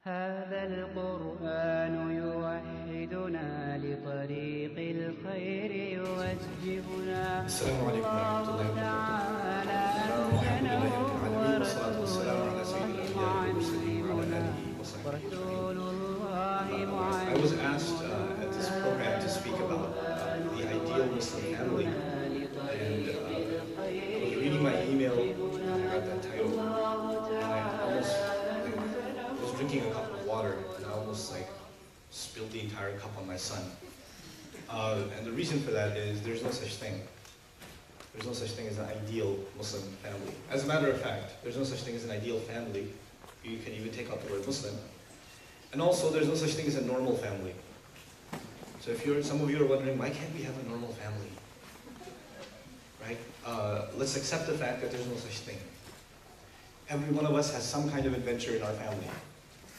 هذا القرآن يوحدنا لطريق الخير يوجهنا. السلام عليكم ورحمة الله وبركاته. الحمد لله رب العالمين والصلاة والسلام على سيد الأنبياء والمرسلين وعلى آله وصحبه أجمعين. I was asked at this program to speak about the ideal Muslim family, and I was reading my email and I got that title, and I was drinking a cup of water and I almost spilled the entire cup on my son. And the reason for that is there's no such thing. There's no such thing as an ideal Muslim family. As a matter of fact, there's no such thing as an ideal family. You can even take out the word Muslim. And also, there's no such thing as a normal family. So if some of you are wondering, why can't we have a normal family? Right? Let's accept the fact that there's no such thing. Every one of us has some kind of adventure in our family.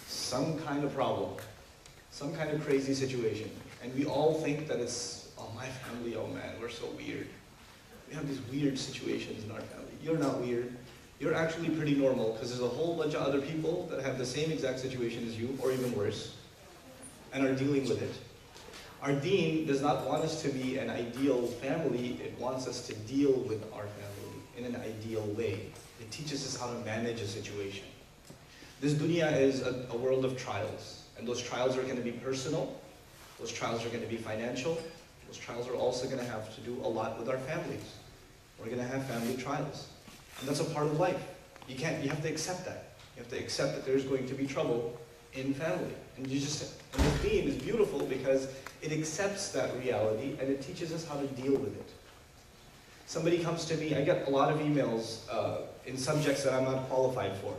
Some kind of problem. Some kind of crazy situation. And we all think that it's, oh, my family, oh man, we're so weird. We have these weird situations in our family. You're not weird. You're actually pretty normal because there's a whole bunch of other people that have the same exact situation as you, or even worse, and are dealing with it. Our deen does not want us to be an ideal family. It wants us to deal with our family in an ideal way. It teaches us how to manage a situation. This dunya is a world of trials, and those trials are going to be personal. Those trials are going to be financial. Those trials are also going to have to do a lot with our families. We're going to have family trials. And that's a part of life. You have to accept that. You have to accept that there's going to be trouble in family. And this deen is beautiful because it accepts that reality and it teaches us how to deal with it. Somebody comes to me, I get a lot of emails in subjects that I'm not qualified for.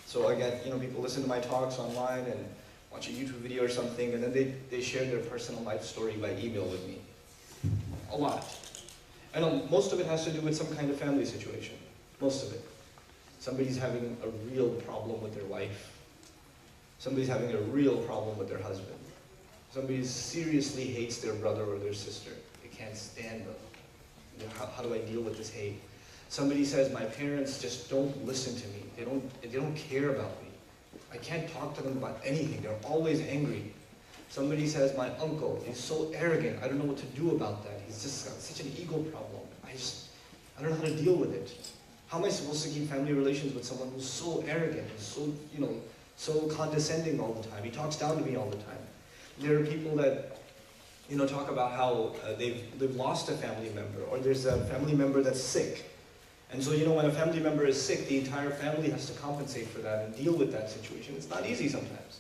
So I get, people listen to my talks online and watch a YouTube video or something, and then they share their personal life story by email with me. A lot. And most of it has to do with some kind of family situation. Most of it. Somebody's having a real problem with their wife. Somebody's having a real problem with their husband. Somebody seriously hates their brother or their sister. They can't stand them. How do I deal with this hate? Somebody says, my parents just don't listen to me. They don't care about me. I can't talk to them about anything. They're always angry. Somebody says, my uncle is so arrogant. I don't know what to do about that. He's just got such an ego problem. I don't know how to deal with it. How am I supposed to keep family relations with someone who's so arrogant, who's so condescending all the time? He talks down to me all the time. There are people that, talk about how they've lost a family member, or there's a family member that's sick. And so, when a family member is sick, the entire family has to compensate for that and deal with that situation. It's not easy sometimes.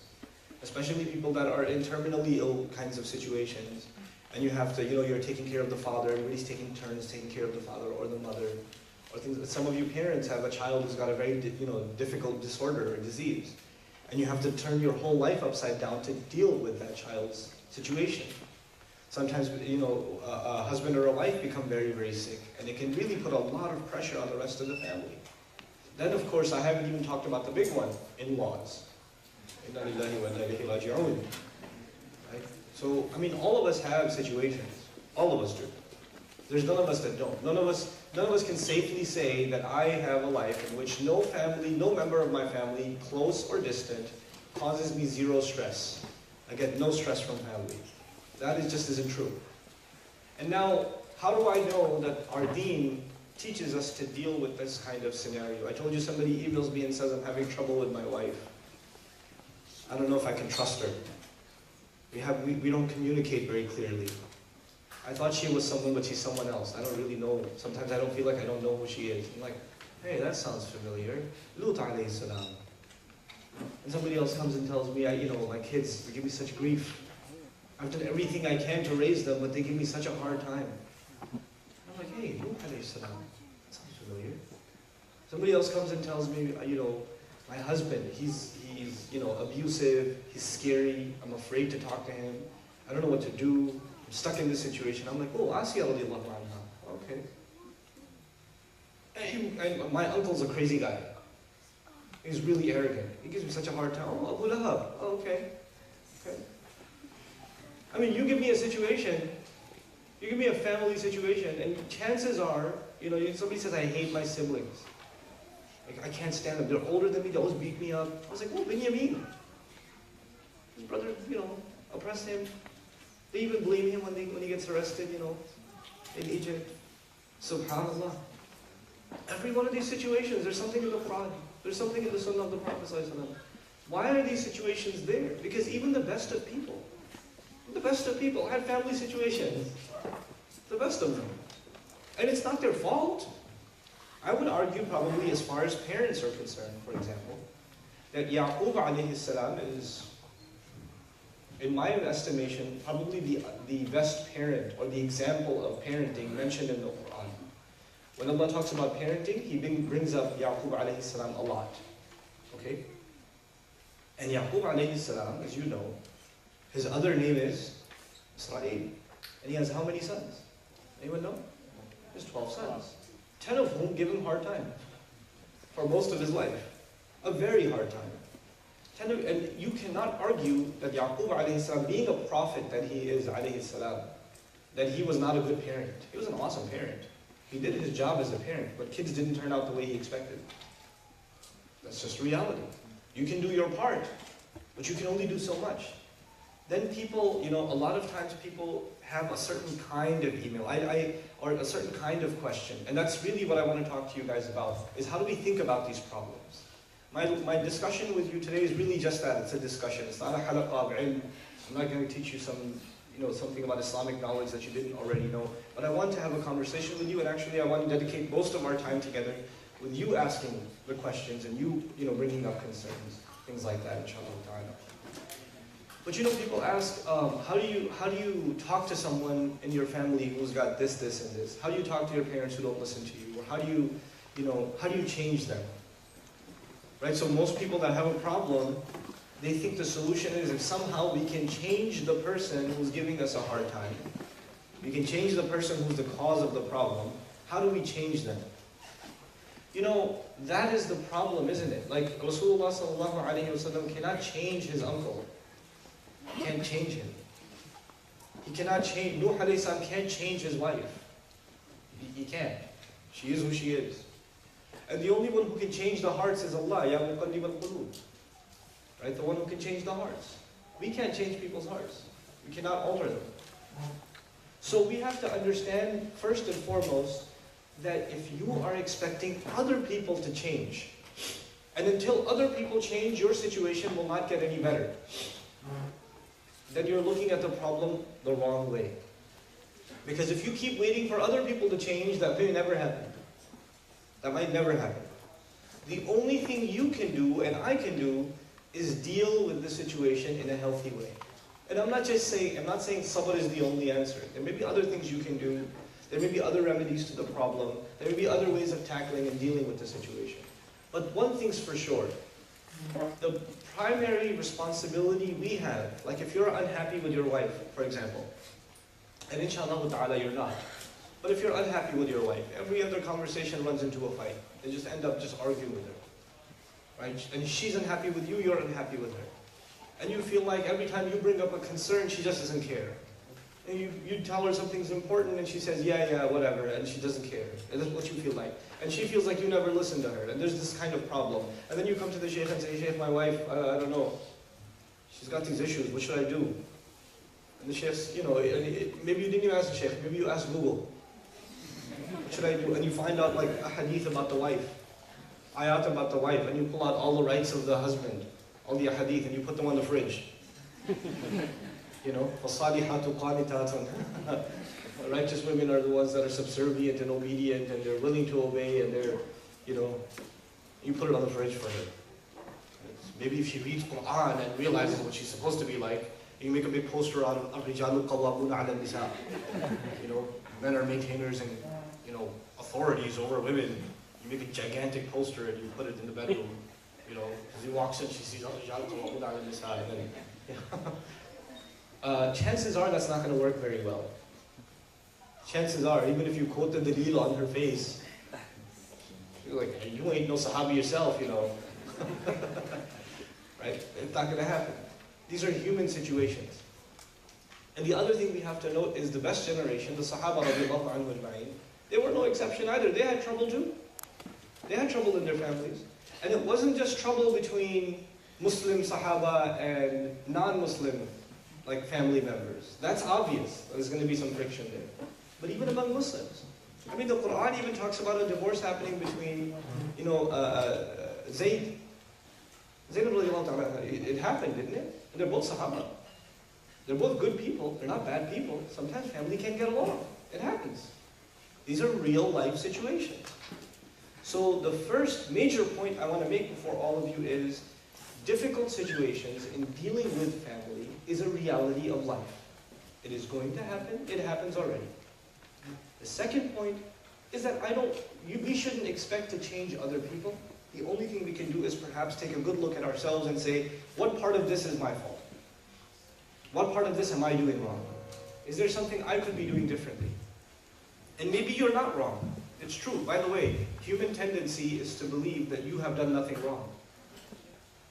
Especially people that are in terminally ill kinds of situations. And you have to, you're taking care of the father, everybody's taking turns taking care of the father or the mother. Or things. Some of you parents have a child who's got a very, difficult disorder or disease. And you have to turn your whole life upside down to deal with that child's situation. Sometimes, a husband or a wife become very, very sick, and it can really put a lot of pressure on the rest of the family. Then, of course, I haven't even talked about the big one, in-laws. Right? So, all of us have situations. All of us do. There's none of us that don't. None of us can safely say that I have a life in which no member of my family, close or distant, causes me zero stress. I get no stress from family. That just isn't true. And now, how do I know that our deen teaches us to deal with this kind of scenario? I told you somebody emails me and says, I'm having trouble with my wife. I don't know if I can trust her. We don't communicate very clearly. I thought she was someone, but she's someone else. I don't really know. Sometimes I don't feel like I don't know who she is. I'm like, hey, that sounds familiar. Lut alayhi salam. And somebody else comes and tells me, my kids, they give me such grief. I've done everything I can to raise them, but they give me such a hard time. I'm like, hey, Lut alayhi salam. That sounds familiar. Somebody else comes and tells me, my husband, he's abusive, he's scary, I'm afraid to talk to him, I don't know what to do, I'm stuck in this situation. I'm like, oh, Asiya radiallahu anha. Okay. And my uncle's a crazy guy. He's really arrogant. He gives me such a hard time. Oh, Abu Lahab. Oh, okay. Okay. You give me a situation, you give me a family situation, and chances are, somebody says, I hate my siblings. I can't stand them. They're older than me. They always beat me up. I was like, oh, Binyamin. His brother, oppress him. They even blame him when he gets arrested, in Egypt. Subhanallah. Every one of these situations, there's something in the Quran. There's something in the Sunnah of the Prophet ﷺ. Why are these situations there? Because even the best of people had family situations. The best of them. And it's not their fault. I would argue probably as far as parents are concerned, for example, that Yaqub alayhi salam is, in my estimation, probably the best parent or the example of parenting mentioned in the Quran. When Allah talks about parenting, He brings up Yaqub alayhi salam a lot. Okay? And Yaqub alayhi salam, as you know, his other name is Israel. And he has how many sons? Anyone know? He has 12 sons. 10 of whom give him a hard time for most of his life. A very hard time. And you cannot argue that Yaqub alayhi salam, being a prophet that he is alayhi salam, that he was not a good parent. He was an awesome parent. He did his job as a parent, but kids didn't turn out the way he expected. That's just reality. You can do your part, but you can only do so much. Then people, a lot of times people have a certain kind of email, or a certain kind of question. And that's really what I want to talk to you guys about, is how do we think about these problems? My discussion with you today is really just that. It's a discussion. It's not a halaqah of ilm. I'm not going to teach you something about Islamic knowledge that you didn't already know. But I want to have a conversation with you, and actually I want to dedicate most of our time together with you asking the questions and you bringing up concerns, things like that, inshallah ta'ala. But people ask, how do you talk to someone in your family who's got this, and this? How do you talk to your parents who don't listen to you? Or how do you change them? Right? So most people that have a problem, they think the solution is if somehow we can change the person who's giving us a hard time. We can change the person who's the cause of the problem. How do we change them? That is the problem, isn't it? Like Rasulullah sallallahu alayhi wa sallam cannot change his uncle. He can't change him. He cannot change, Nuh alayhi salam can't change his wife. He can't. She is who she is. And the only one who can change the hearts is Allah, Ya muqallib al-qulub. Right? The one who can change the hearts. We can't change people's hearts. We cannot alter them. So we have to understand, first and foremost, that if you are expecting other people to change, and until other people change, your situation will not get any better, then you're looking at the problem the wrong way. Because if you keep waiting for other people to change, that may never happen. That might never happen. The only thing you can do, and I can do, is deal with the situation in a healthy way. And I'm not saying sabr is the only answer. There may be other things you can do. There may be other remedies to the problem. There may be other ways of tackling and dealing with the situation. But one thing's for sure. The primary responsibility we have, like if you're unhappy with your wife, for example, and inshallah ta'ala you're not, but if you're unhappy with your wife, every other conversation runs into a fight. They just end up just arguing with her. Right? And she's unhappy with you, you're unhappy with her. And you feel like every time you bring up a concern, she just doesn't care. And you tell her something's important and she says, yeah, whatever, and she doesn't care. And that's what you feel like. And she feels like you never listen to her, and there's this kind of problem. And then you come to the shaykh and say, Shaykh, my wife, I don't know, she's got these issues, what should I do? And the shaykh's, maybe you didn't even ask the shaykh, maybe you ask Google. What should I do? And you find out like a hadith about the wife, ayat about the wife, and you pull out all the rights of the husband, all the hadith, and you put them on the fridge. فَالصَّالِحَاتُ قَانِتَاتٌ. Righteous women are the ones that are subservient and obedient, and they're willing to obey, and they're, you put it on the fridge for her. Maybe if she reads Quran and realizes what she's supposed to be like, you make a big poster out of الرِّجَالُ قَوَّامُونَ عَلَى النِّسَاءِ. Men are maintainers and, authorities over women. You make a gigantic poster and you put it in the bedroom. As he walks in, she sees الرِّجَالُ قَوَّامُونَ عَلَى النِّسَاءِ, and then, chances are that's not going to work very well. Chances are, even if you quote the dalil on her face, you're like, hey, you ain't no Sahabi yourself, Right? It's not going to happen. These are human situations. And the other thing we have to note is the best generation, the Sahaba radiallahu anhu ajma'in, they were no exception either. They had trouble too. They had trouble in their families. And it wasn't just trouble between, Muslim Sahaba and non-Muslim like family members. That's obvious. There's going to be some friction there. But even among Muslims. I mean, the Quran even talks about a divorce happening between, Zayd. Zayd radiallahu ta'ala, it happened, didn't it? And they're both Sahaba. They're both good people. They're not bad people. Sometimes family can't get along. It happens. These are real life situations. So the first major point I want to make before all of you is difficult situations in dealing with family is a reality of life. It is going to happen. It happens already. The second point is that we shouldn't expect to change other people. The only thing we can do is perhaps take a good look at ourselves and say, what part of this is my fault? What part of this am I doing wrong? Is there something I could be doing differently? And maybe you're not wrong. It's true. By the way, human tendency is to believe that you have done nothing wrong.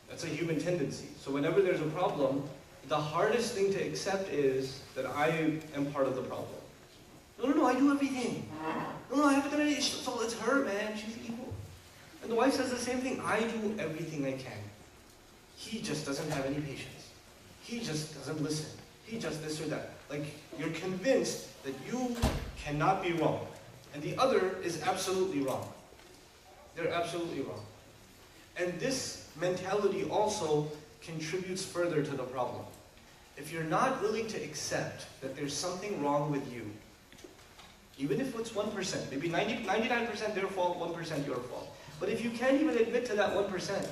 That's a human tendency. So whenever there's a problem, the hardest thing to accept is that I am part of the problem. No, I do everything. No, I haven't done anything. So it's her, man. She's evil. And the wife says the same thing. I do everything I can. He just doesn't have any patience. He just doesn't listen. He just this or that. Like, you're convinced that you cannot be wrong. And the other is absolutely wrong. They're absolutely wrong. And this mentality also contributes further to the problem. If you're not willing to accept that there's something wrong with you, even if it's 1%, maybe 99% their fault, 1% your fault. But if you can't even admit to that 1%,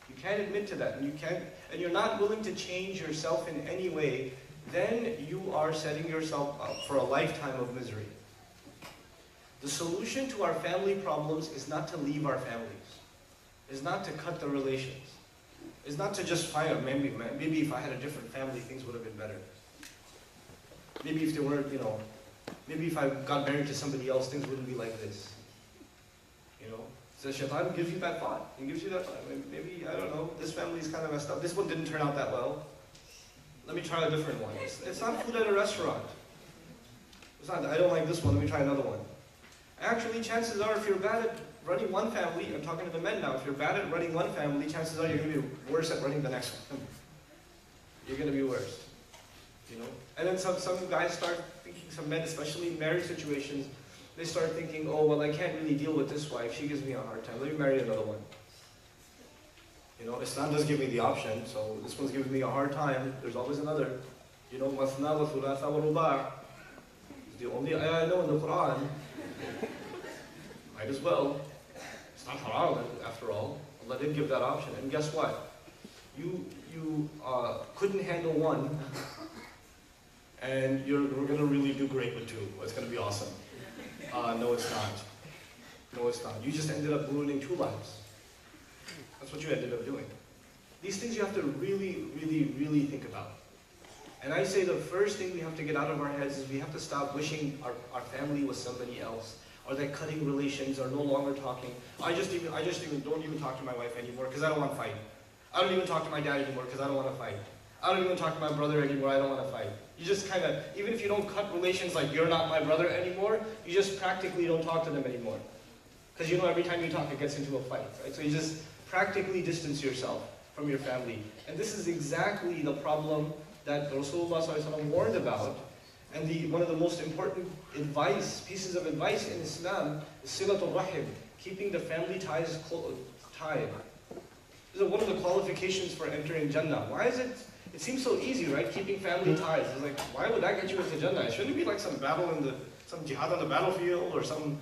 you can't admit to that, and you're not willing to change yourself in any way, then you are setting yourself up for a lifetime of misery. The solution to our family problems is not to leave our families. Is not to cut the relations. Is not to just fire. Maybe if I had a different family, things would have been better. Maybe if they weren't, maybe if I got married to somebody else, things wouldn't be like this. So Shaitan gives you that thought. He gives you that thought. Maybe, I don't know, this family is kind of messed up. This one didn't turn out that well. Let me try a different one. It's not food at a restaurant. It's not, I don't like this one, let me try another one. Actually, chances are, if you're bad at running one family, I'm talking to the men now, if you're bad at running one family, chances are you're going to be worse at running the next one. You're going to be worse. And then some guys start thinking, some men, especially in marriage situations, they start thinking, oh, well, I can't really deal with this wife. She gives me a hard time. Let me marry another one. Islam does give me the option, so this one's giving me a hard time. There's always another. Mathna wa thulatha wa ruba'. It's the only ayah I know in the Quran. Might as well. It's not haram, after all. Allah did give that option. And guess what? You couldn't handle one, and we're going to really do great with two. It's going to be awesome. No, it's not. No, it's not. You just ended up ruining two lives. That's what you ended up doing. These things you have to really, really, really think about. And I say the first thing we have to get out of our heads is we have to stop wishing our family was somebody else, or that cutting relations, or no longer talking. I just even don't even talk to my wife anymore because I don't want to fight. I don't even talk to my dad anymore because I don't want to fight. I don't even talk to my brother anymore, I don't want to fight. You just kind of, even if you don't cut relations like you're not my brother anymore, you just practically don't talk to them anymore. Because every time you talk it gets into a fight, right? So you just practically distance yourself from your family. And this is exactly the problem that Rasulullah ﷺ warned about. And one of the most important pieces of advice in Islam is silatul rahim, keeping the family ties tied. This is one of the qualifications for entering Jannah. Why is it? It seems so easy, right? Keeping family ties. It's like, why would that get you into Jannah? It shouldn't be like some battle some jihad on the battlefield, or some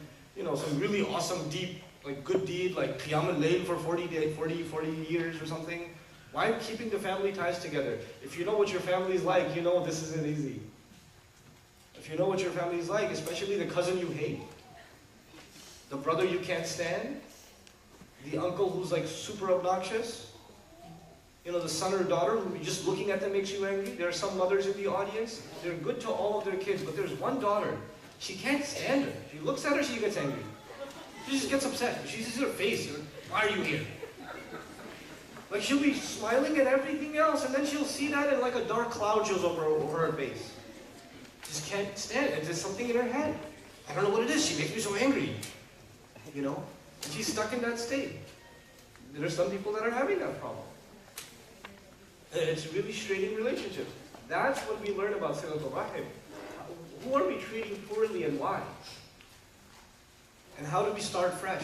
really awesome, deep, good deed, like Qiyam al-Layl for 40 years or something. Why keeping the family ties together? If you know what your family is like, this isn't easy. If you know what your family is like, especially the cousin you hate, the brother you can't stand, the uncle who's super obnoxious, the son or daughter who just looking at them makes you angry. There are some mothers in the audience, they're good to all of their kids, but there's one daughter, she can't stand her. She looks at her, she gets angry. She just gets upset. She sees her face, why are you here? She'll be smiling at everything else, and then she'll see that and a dark cloud shows over her face. Just can't stand it. There's something in her head. I don't know what it is. She makes me so angry. And she's stuck in that state. There are some people that are having that problem. It's really straining relationships. That's what we learn about Silatul Rahim. Who are we treating poorly and why? And how do we start fresh?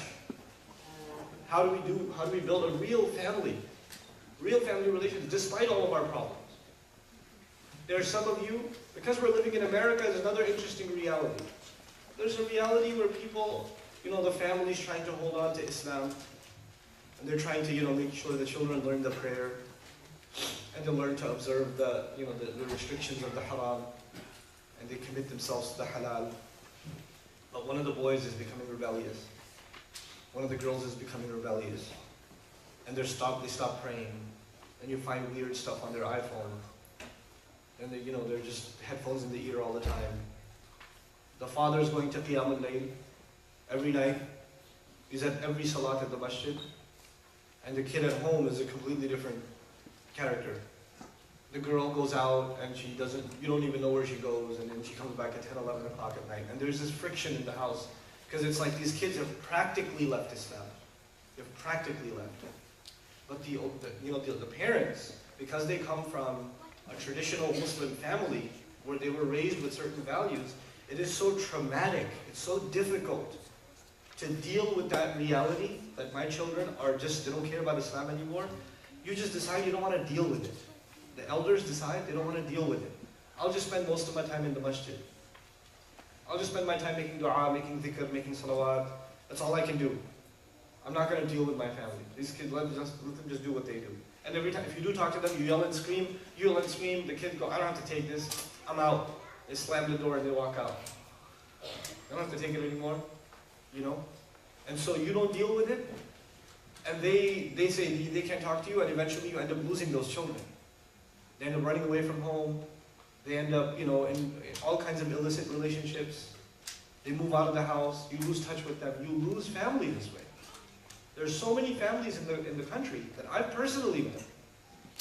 How do we build a real family relations despite all of our problems? There are some of you, because we're living in America, there's another interesting reality. There's a reality where people, the family's trying to hold on to Islam, and they're trying to, make sure the children learn the prayer, and they learn to observe the restrictions of the haram, and they commit themselves to the halal. But one of the boys is becoming rebellious. One of the girls is becoming rebellious. And they stop praying. And you find weird stuff on their iPhone. And they're just headphones in the ear all the time. The father is going to Qiyam al-Layl every night. He's at every salat at the masjid. And the kid at home is a completely different character. The girl goes out and you don't even know where she goes, and then she comes back at 10, 11 o'clock at night. And there's this friction in the house, because it's like these kids have practically left Islam. They've practically left it. But the parents, because they come from a traditional Muslim family, where they were raised with certain values, it is so traumatic, it's so difficult to deal with that reality, that my children they don't care about Islam anymore. You just decide you don't want to deal with it. The elders decide they don't want to deal with it. I'll just spend most of my time in the masjid. I'll just spend my time making dua, making dhikr, making salawat. That's all I can do. I'm not going to deal with my family. These kids, let them just do what they do. And every time, if you do talk to them, you yell and scream, the kids go, I don't have to take this, I'm out. They slam the door and they walk out. I don't have to take it anymore, And so you don't deal with it, and they say they can't talk to you, and eventually you end up losing those children. They end up running away from home. They end up, in all kinds of illicit relationships. They move out of the house. You lose touch with them. You lose family this way. There's so many families in the country that I've personally met,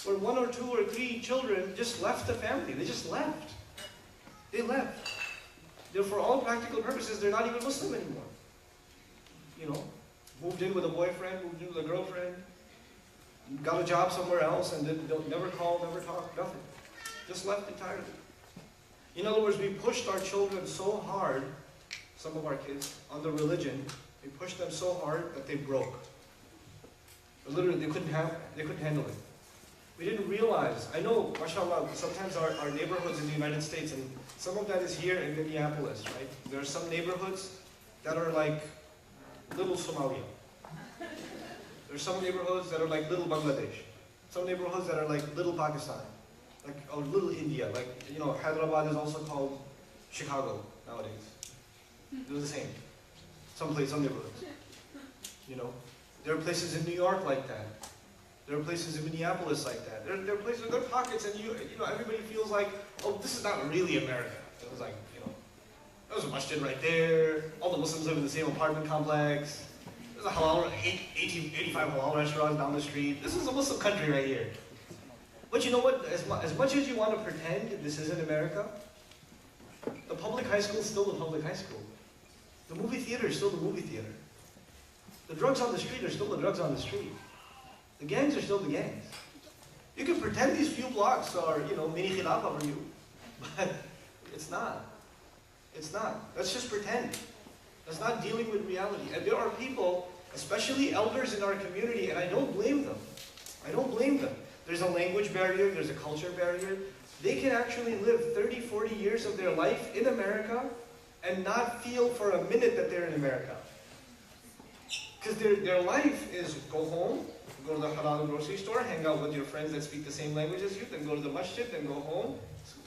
where 1 or 2 or 3 children just left the family. They just left. They left. For all practical purposes, they're not even Muslim anymore. Moved in with a boyfriend, moved in with a girlfriend, got a job somewhere else, and they'll never call, never talk, nothing. Just left entirely. In other words, we pushed our children so hard, some of our kids, on the religion. We pushed them so hard that they broke. Literally, they couldn't handle it. We didn't realize, I know, mashallah, sometimes our neighborhoods in the United States, and some of that is here in Minneapolis, right? There are some neighborhoods that are like little Somalia. There's some neighborhoods that are like little Bangladesh. Some neighborhoods that are like little Pakistan. Or little India. Hyderabad is also called Chicago nowadays. They're the same. Some neighborhoods. There are places in New York like that. There are places in Minneapolis like that. There are pockets, and everybody feels like, oh, this is not really America. It was like, there's a masjid right there. All the Muslims live in the same apartment complex. There's a 85 halal restaurants down the street. This is a Muslim country right here. But you know what? As much as you want to pretend this isn't America, the public high school is still the public high school. The movie theater is still the movie theater. The drugs on the street are still the drugs on the street. The gangs are still the gangs. You can pretend these few blocks are, mini khilafah for you, but it's not. It's not. Let's just pretend. That's not dealing with reality. And there are people, especially elders in our community, and I don't blame them. I don't blame them. There's a language barrier, there's a culture barrier. They can actually live 30, 40 years of their life in America and not feel for a minute that they're in America. Because their life is go home, go to the halal grocery store, hang out with your friends that speak the same language as you, then go to the masjid, then go home,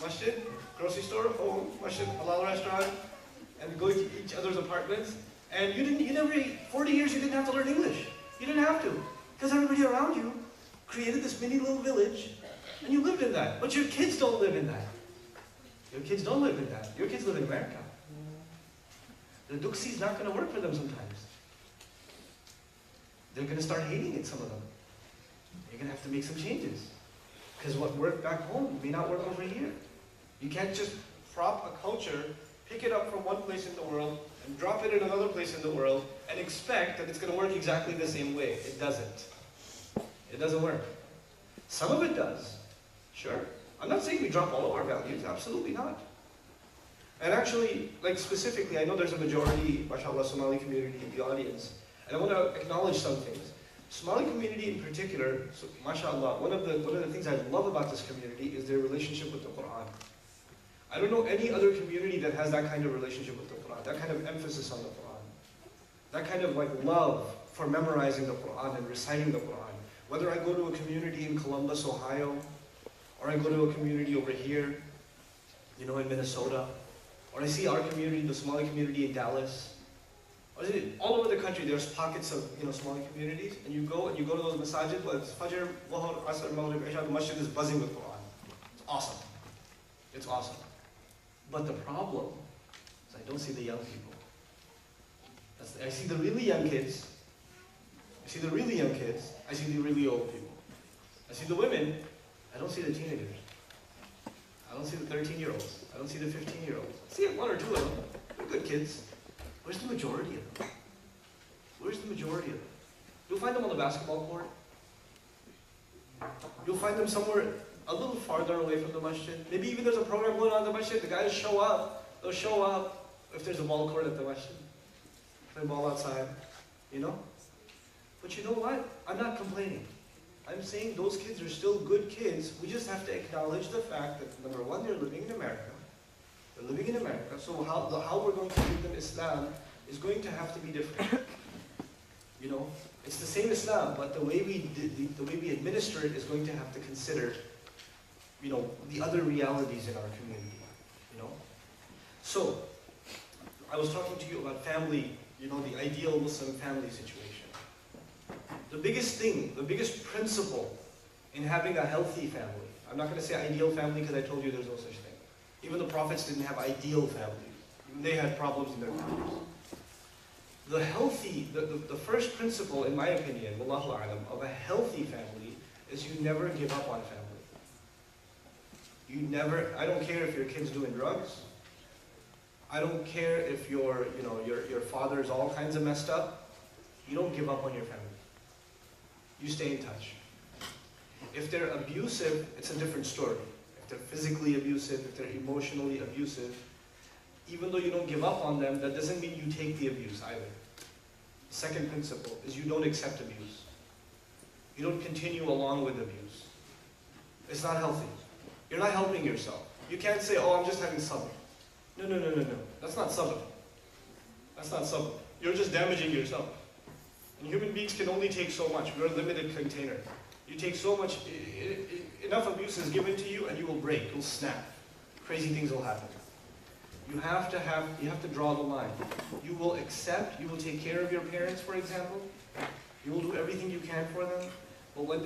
masjid, grocery store, home, masjid, halal restaurant, and go to each other's apartments. And you never, 40 years you didn't have to learn English. You didn't have to. Because everybody around you created this mini little village, and you lived in that. But your kids don't live in that. Your kids don't live in that. Your kids live in America. The duksi is not going to work for them sometimes. They're going to start hating it, some of them. You're going to have to make some changes. Because what worked back home may not work over here. You can't just prop a culture, pick it up from one place in the world, and drop it in another place in the world, and expect that it's going to work exactly the same way. It doesn't. It doesn't work. Some of it does. Sure. I'm not saying we drop all of our values, absolutely not. And actually, like specifically, I know there's a majority, mashallah, Somali community in the audience, and I want to acknowledge some things. Somali community in particular, so, mashallah, one of the things I love about this community is their relationship with the Quran. I don't know any other community that has that kind of relationship with the Quran, that kind of emphasis on the Quran, that kind of like love for memorizing the Quran and reciting the Quran. Whether I go to a community in Columbus, Ohio, or I go to a community over here, in Minnesota, or I see our community, the Somali community in Dallas, or all over the country, there's pockets of Somali communities, and you go to those masajid, whether it's Fajr, Dhuhr, Asr, Maghrib, Isha, the masjid is buzzing with Quran. It's awesome. It's awesome. But the problem is I don't see the young people. I see the really young kids. I see the really young kids. I see the really old people. I see the women. I don't see the teenagers. I don't see the 13-year-olds. I don't see the 15-year-olds. I see one or two of them. They're good kids. Where's the majority of them? Where's the majority of them? You'll find them on the basketball court. You'll find them somewhere a little farther away from the masjid. Maybe even there's a program going on in the masjid. The guys show up. They'll show up if there's a ball court at the masjid. Play ball outside, But you know what? I'm not complaining. I'm saying those kids are still good kids. We just have to acknowledge the fact that, number one, they're living in America. They're living in America, so how we're going to give them Islam is going to have to be different. It's the same Islam, but the way we administer it is going to have to consider, the other realities in our community. So, I was talking to you about family, the ideal Muslim family situation. The biggest thing, the biggest principle in having a healthy family, I'm not going to say ideal family because I told you there's no such thing. Even the prophets didn't have ideal families. Even they had problems in their families. The first principle, in my opinion, wallahu a'lam, of a healthy family is you never give up on family. I don't care if your kid's doing drugs. I don't care if your father's all kinds of messed up. You don't give up on your family. You stay in touch. If they're abusive, it's a different story. If they're physically abusive, if they're emotionally abusive, even though you don't give up on them, that doesn't mean you take the abuse either. The second principle is you don't accept abuse. You don't continue along with abuse. It's not healthy. You're not helping yourself. You can't say, oh, I'm just having sabr. No. That's not sabr. That's not sabr. You're just damaging yourself. And human beings can only take so much. We're a limited container. You take so much, enough abuse is given to you and you will break, you'll snap. Crazy things will happen. You have to draw the line. You will accept, you will take care of your parents, for example. You will do everything you can for them. But when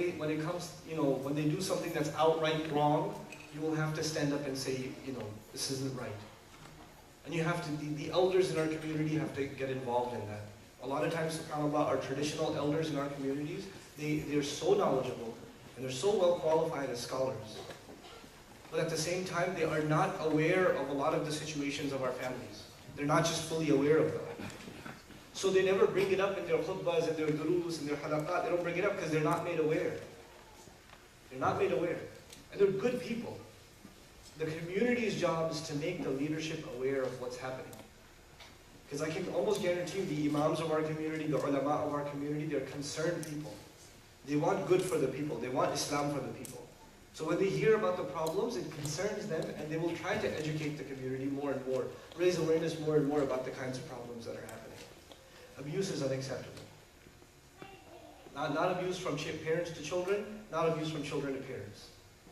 they do something that's outright wrong, you will have to stand up and say, this isn't right. And you have to, the elders in our community have to get involved in that. A lot of times, subhanAllah, our traditional elders in our communities, they're so knowledgeable and they're so well qualified as scholars. But at the same time, they are not aware of a lot of the situations of our families. They're not just fully aware of them. So they never bring it up in their khutbahs and their durus and their halaqat. They don't bring it up because they're not made aware. They're not made aware. And they're good people. The community's job is to make the leadership aware of what's happening. Because I can almost guarantee you the imams of our community, the ulama of our community, they're concerned people. They want good for the people. They want Islam for the people. So when they hear about the problems, it concerns them and they will try to educate the community more and more, raise awareness more and more about the kinds of problems that are happening. Abuse is unacceptable. Not abuse from parents to children, not abuse from children to parents.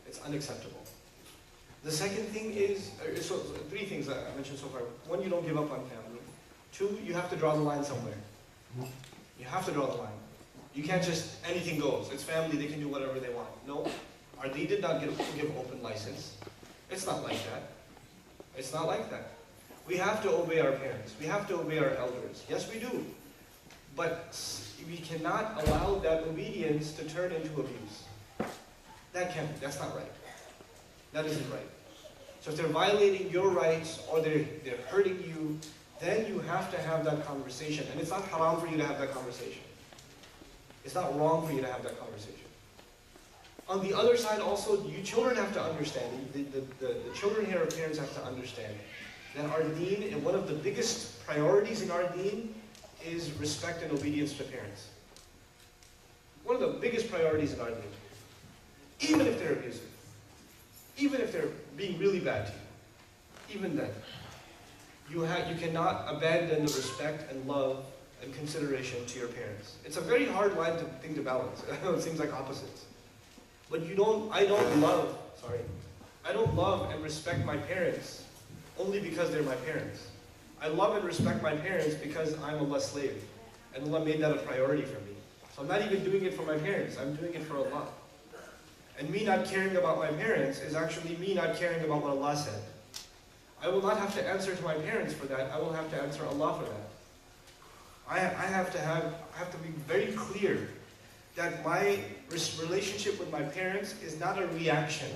It's unacceptable. The second thing is, so three things that I mentioned so far. One, you don't give up on family. Two, you have to draw the line somewhere. You have to draw the line. You can't just, anything goes. It's family, they can do whatever they want. No, they did not give open license. It's not like that. It's not like that. We have to obey our parents. We have to obey our elders. Yes, we do. But we cannot allow that obedience to turn into abuse. That's not right. That isn't right. So if they're violating your rights or they're hurting you, then you have to have that conversation. And it's not haram for you to have that conversation. It's not wrong for you to have that conversation. On the other side also, you children have to understand, the children here, our parents have to understand that our deen, and one of the biggest priorities in our deen is respect and obedience to parents. One of the biggest priorities in our deen. Even if they're abusive. Even if they're being really bad to you. Even then. You cannot abandon the respect and love and consideration to your parents. It's a very hard line thing to balance. It seems like opposites. But I don't love and respect my parents only because they're my parents. I love and respect my parents because I'm Allah's slave. And Allah made that a priority for me. So I'm not even doing it for my parents, I'm doing it for Allah. And me not caring about my parents is actually me not caring about what Allah said. I will not have to answer to my parents for that, I will have to answer Allah for that. I have to be very clear that my relationship with my parents is not a reaction.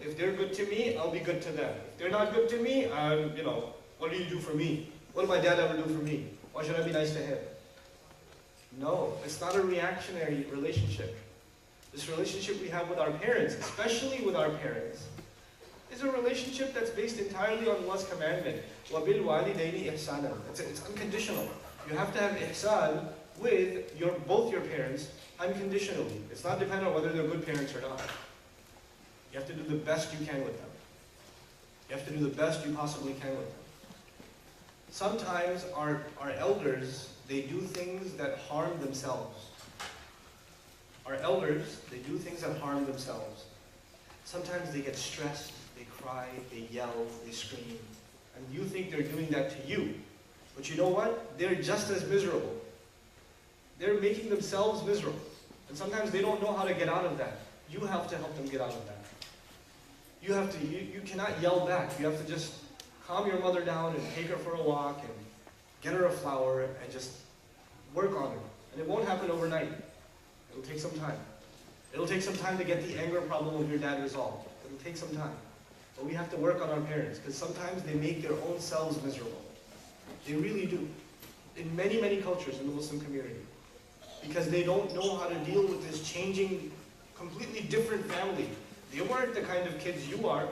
If they're good to me, I'll be good to them. If they're not good to me, what do you do for me? What did my dad ever do for me? Why should I be nice to him? No, it's not a reactionary relationship. This relationship we have with our parents, especially with our parents, is a relationship that's based entirely on Allah's commandment. وَبِالْوَالِدَيْنِ إِحْسَانًا. It's unconditional. You have to have ihsan with both your parents unconditionally. It's not dependent on whether they're good parents or not. You have to do the best you can with them. You have to do the best you possibly can with them. Sometimes our elders, they do things that harm themselves. Our elders, they do things that harm themselves. Sometimes they get stressed, they cry, they yell, they scream. And you think they're doing that to you. But you know what? They're just as miserable. They're making themselves miserable. And sometimes they don't know how to get out of that. You have to help them get out of that. You cannot yell back. You have to just calm your mother down and take her for a walk and get her a flower and just work on her. And it won't happen overnight. It'll take some time. It'll take some time to get the anger problem with your dad resolved. It'll take some time. But we have to work on our parents because sometimes they make their own selves miserable. They really do. In many, many cultures in the Muslim community. Because they don't know how to deal with this changing, completely different family. They weren't the kind of kids you are.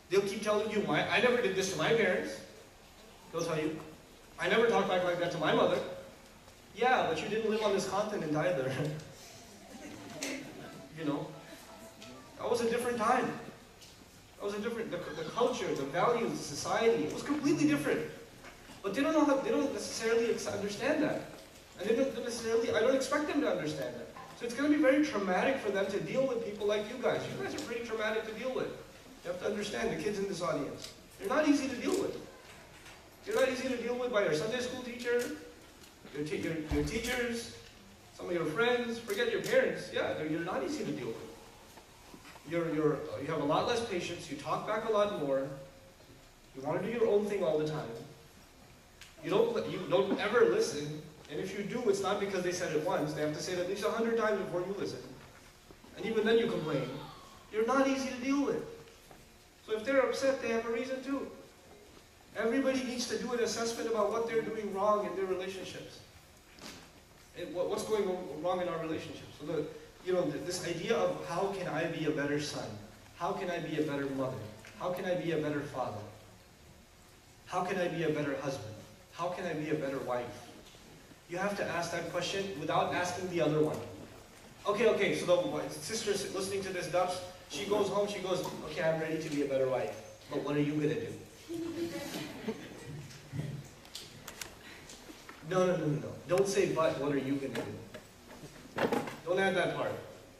They'll keep telling you, I never did this to my parents. They'll tell you, I never talked back like that to my mother. Yeah, but you didn't live on this continent either. That was a different time. That was a different, the culture, the values, the society, it was completely different. But they don't necessarily understand that. And I don't expect them to understand that. So it's going to be very traumatic for them to deal with people like you guys. You guys are pretty traumatic to deal with. You have to understand, the kids in this audience. You're not easy to deal with. You're not easy to deal with by your Sunday school teacher, your teachers, some of your friends. Forget your parents. Yeah, you're not easy to deal with. You have a lot less patience. You talk back a lot more. You want to do your own thing all the time. You don't ever listen. And if you do, it's not because they said it once. They have to say it at least 100 times before you listen. And even then you complain. You're not easy to deal with. So if they're upset, they have a reason too. Everybody needs to do an assessment about what they're doing wrong in their relationships. And what's going wrong in our relationships. So this idea of how can I be a better son? How can I be a better mother? How can I be a better father? How can I be a better husband? How can I be a better wife? You have to ask that question without asking the other one. Okay, so the sister listening to this dubs, she goes home, she goes, okay, I'm ready to be a better wife. But what are you going to do? No. Don't say, but what are you going to do? Don't add that part.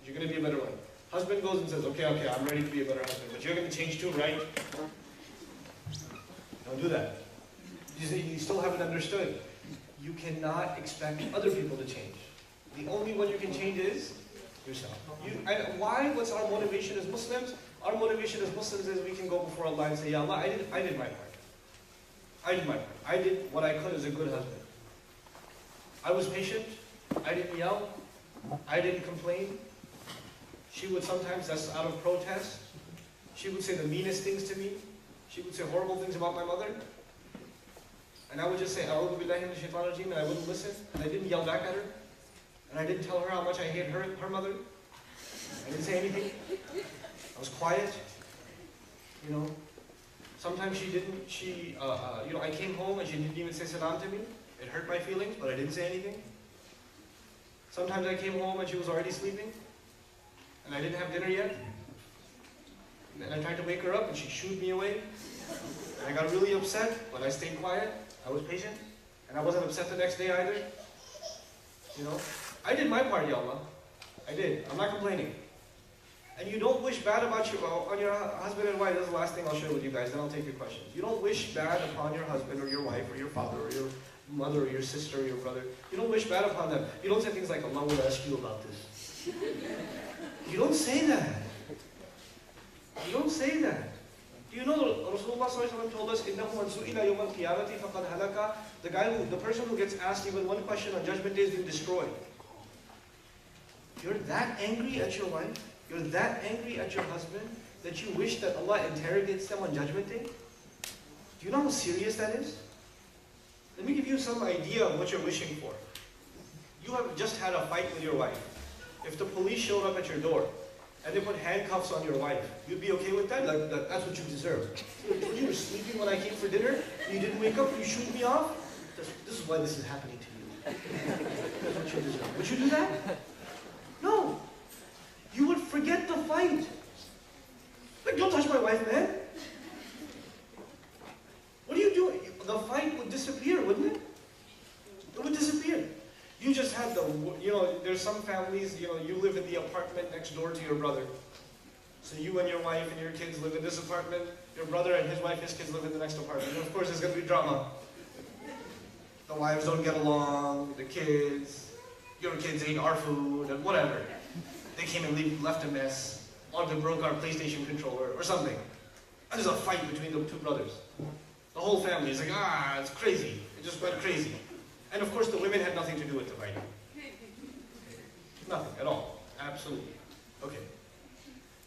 You're going to be a better wife. Husband goes and says, okay, I'm ready to be a better husband. But you're going to change too, right? Don't do that. You still haven't understood. You cannot expect other people to change. The only one you can change is yourself. What's our motivation as Muslims? Our motivation as Muslims is we can go before Allah and say, Ya Allah, I did my part. I did what I could as a good husband. I was patient. I didn't yell. I didn't complain. She would sometimes, that's out of protest. She would say the meanest things to me. She would say horrible things about my mother. And I would just say, A'udhu billahi minash shaitanir rajeem, and I wouldn't listen. And I didn't yell back at her. And I didn't tell her how much I hate her mother. I didn't say anything. I was quiet. You know. Sometimes she didn't, you know, I came home and she didn't even say salam to me. It hurt my feelings, but I didn't say anything. Sometimes I came home and she was already sleeping, and I didn't have dinner yet. And I tried to wake her up and she shooed me away. And I got really upset, but I stayed quiet. I was patient. And I wasn't upset the next day either. You know, I did my part, Ya Allah. I did. I'm not complaining. And you don't wish bad about on your husband and wife. That's the last thing I'll share with you guys, then I'll take your questions. You don't wish bad upon your husband or your wife or your father or your mother or your sister or your brother. You don't wish bad upon them. You don't say things like, Allah will ask you about this. You don't say that. You don't say that. Do you know Rasulullah told us, إِنَّهُ مَنْ سُئِلَ يَوْمَ الْقِيَامَةِ فَقَدْ هَلَكَ. The person who gets asked even one question on Judgment Day is being destroyed. You're that angry at your wife? You're that angry at your husband that you wish that Allah interrogates them on Judgment Day? Do you know how serious that is? Let me give you some idea of what you're wishing for. You have just had a fight with your wife. If the police showed up at your door and they put handcuffs on your wife, you'd be okay with that? Like, that's what you deserve. You were sleeping when I came for dinner, you didn't wake up, you shoot me off? This is why this is happening to you. That's what you deserve. Would you do that? No. You would forget the fight. Like, don't touch my wife, man. What are you doing? The fight would disappear, wouldn't it? It would disappear. You just had the, you know, there's some families, you know, you live in the apartment next door to your brother. So you and your wife and your kids live in this apartment. Your brother and his wife, his kids live in the next apartment. And of course, there's going to be drama. The wives don't get along, the kids, your kids ate our food, and whatever. They came and left a mess, or they broke our PlayStation controller, or something. And there's a fight between the two brothers. The whole family is like, it's crazy. It just went crazy. And of course, the women had nothing to do with the fighting. Nothing at all. Absolutely. Okay.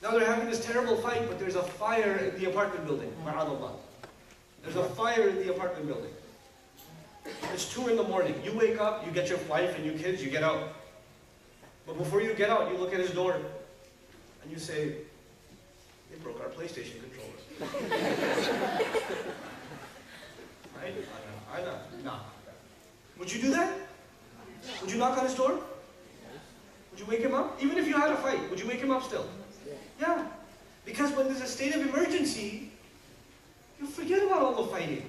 Now they're having this terrible fight, but there's a fire in the apartment building. Ma'adallah. There's a fire in the apartment building. It's 2 in the morning. You wake up, you get your wife and your kids, you get out. But before you get out, you look at his door, and you say, they broke our PlayStation controller. Right? I know. Nah. Would you do that? Would you knock on his door? Would you wake him up? Even if you had a fight, would you wake him up still? Yeah. Because when there's a state of emergency, you forget about all the fighting.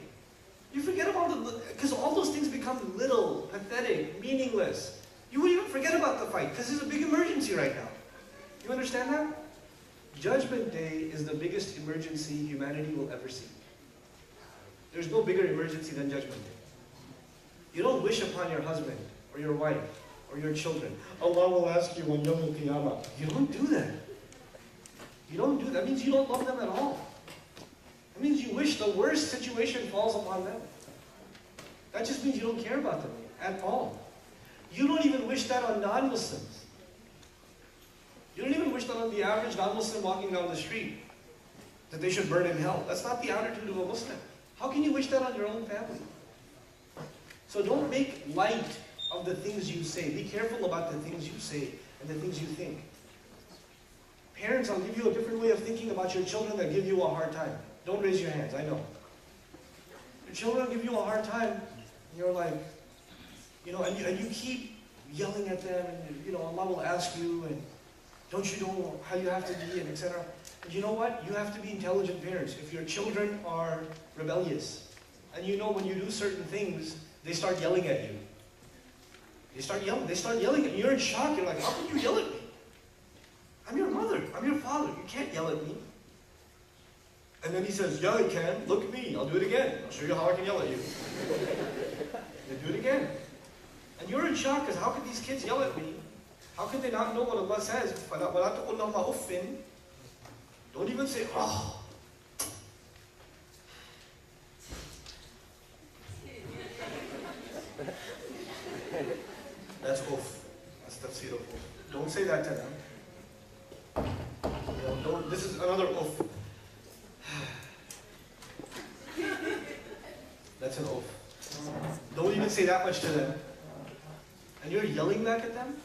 You forget about because all those things become little, pathetic, meaningless. You would even forget about the fight, because there's a big emergency right now. You understand that? Judgment Day is the biggest emergency humanity will ever see. There's no bigger emergency than Judgment Day. You don't wish upon your husband, or your wife, or your children, Allah will ask you on Yawm al-Qiyamah. You don't do that. You don't do that. That means you don't love them at all. That means you wish the worst situation falls upon them. That just means you don't care about them at all. You don't even wish that on non-Muslims. You don't even wish that on the average non-Muslim walking down the street, that they should burn in hell. That's not the attitude of a Muslim. How can you wish that on your own family? So don't make light of the things you say. Be careful about the things you say and the things you think. Parents, I'll give you a different way of thinking about your children that give you a hard time. Don't raise your hands, I know. Your children give you a hard time, and you're like, you know, and you keep yelling at them, and you know, Allah will ask you, and don't you know how you have to be, and etc. And you know what? You have to be intelligent parents. If your children are rebellious, and you know when you do certain things, they start yelling at you. They start yelling at you. You're in shock. You're like, how can you yell at me? I'm your mother. I'm your father. You can't yell at me. And then he says, yeah, I can. Look at me. I'll do it again. I'll show you how I can yell at you. They do it again. And you're in shock because how could these kids yell at me? How can they not know what Allah says? Don't even say, oh. That's off. That's tafsir of off. Don't say that to them. You know, this is another off. That's an oath. Don't even say that much to them. And you're yelling back at them?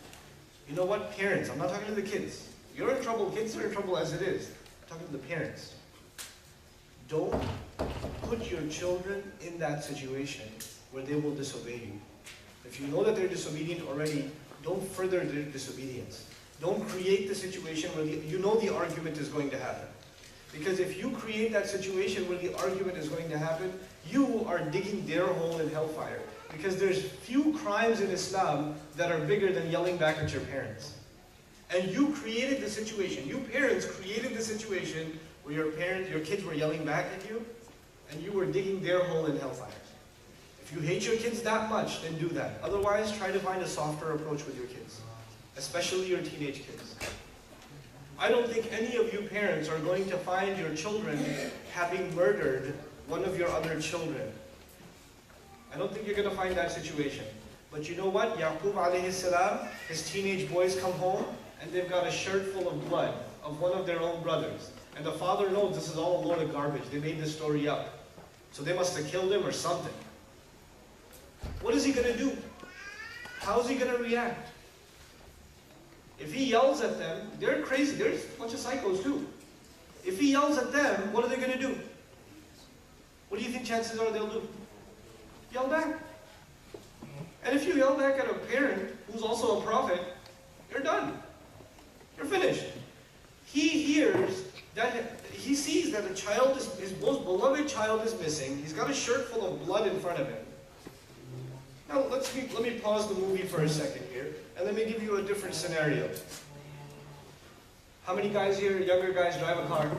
You know what? Parents, I'm not talking to the kids. You're in trouble, kids are in trouble as it is. I'm talking to the parents. Don't put your children in that situation where they will disobey you. If you know that they're disobedient already, don't further their disobedience. Don't create the situation where you know the argument is going to happen. Because if you create that situation where the argument is going to happen, you are digging their hole in hellfire. Because there's few crimes in Islam that are bigger than yelling back at your parents. And you created the situation. You parents created the situation where your kids were yelling back at you, and you were digging their hole in hellfire. If you hate your kids that much, then do that. Otherwise, try to find a softer approach with your kids, especially your teenage kids. I don't think any of you parents are going to find your children having murdered one of your other children. I don't think you're going to find that situation. But you know what? Yaqub alayhi salam, his teenage boys come home, and they've got a shirt full of blood of one of their own brothers. And the father knows this is all a load of garbage. They made this story up. So they must have killed him or something. What is he going to do? How is he going to react? If he yells at them, they're crazy. There's a bunch of psychos too. If he yells at them, what are they going to do? What do you think chances are they'll do? Yell back. And if you yell back at a parent who's also a prophet, you're done. You're finished. He hears that, he sees that a child is, his most beloved child is missing. He's got a shirt full of blood in front of him. Now let me pause the movie for a second here, and let me give you a different scenario. How many guys here, younger guys, drive a car?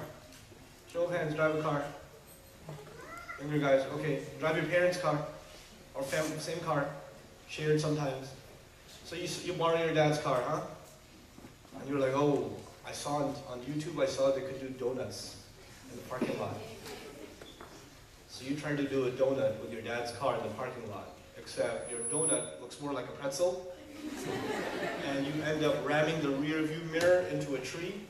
Show of hands, drive a car. Younger guys, okay. Drive your parents' car, or family, same car, shared sometimes. So you borrow your dad's car, huh? And you're like, oh, I saw on YouTube, I saw they could do donuts in the parking lot. So you try to do a donut with your dad's car in the parking lot, except your donut looks more like a pretzel, and you end up ramming the rear view mirror into a tree,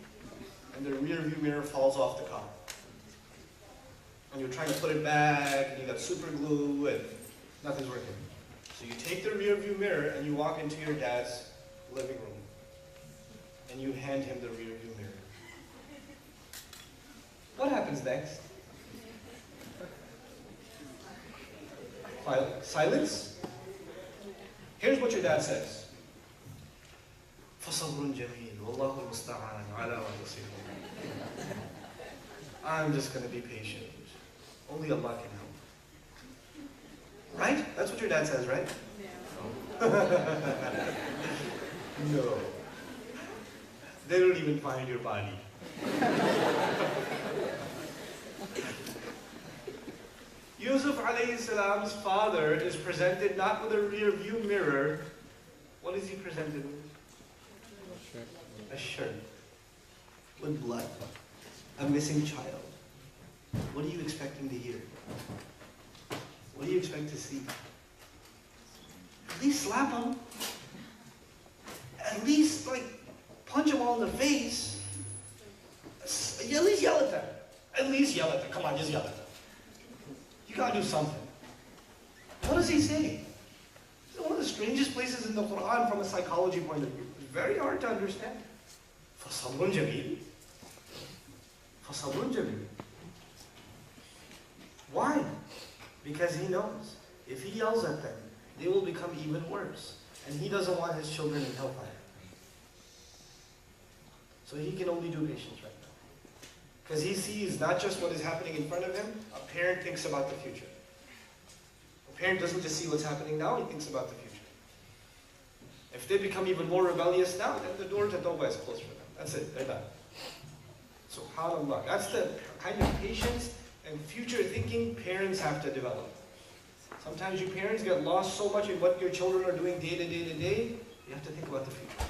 and the rear view mirror falls off the car. And you're trying to put it back, and you got super glue, and nothing's working. So you take the rear view mirror, and you walk into your dad's living room, and you hand him the rear view mirror. What happens next? Silence? Here's what your dad says. فَصَبْرٌ جَمِيلٌ وَاللَّهُ الْمُسْتَعَانُ عَلَى مَا تَصِفُونَ. I'm just going to be patient. Only Allah can help. Right? That's what your dad says, right? No. No. They don't even find your body. Yusuf alayhi salam's father is presented not with a rear view mirror. What is he presented with? A shirt. With blood. A missing child. What do you expect him to hear? What do you expect to see? At least slap him. At least, punch him all in the face. At least yell at them. At least yell at them. Come on, just yell at them. You gotta do something. What does he say? It's one of the strangest places in the Quran from a psychology point of view. It's very hard to understand. فَصَبْرٌ جَمِيلٌ. فَصَبْرٌ جَمِيلٌ. Why? Because he knows if he yells at them, they will become even worse. And he doesn't want his children in hellfire. So he can only do patience right now. Because he sees not just what is happening in front of him, a parent thinks about the future. A parent doesn't just see what's happening now, he thinks about the future. If they become even more rebellious now, then the door to Tawbah is closed for them. That's it, they're done. SubhanAllah. That's the kind of patience and future thinking parents have to develop. Sometimes you parents get lost so much in what your children are doing day to day to day, you have to think about the future.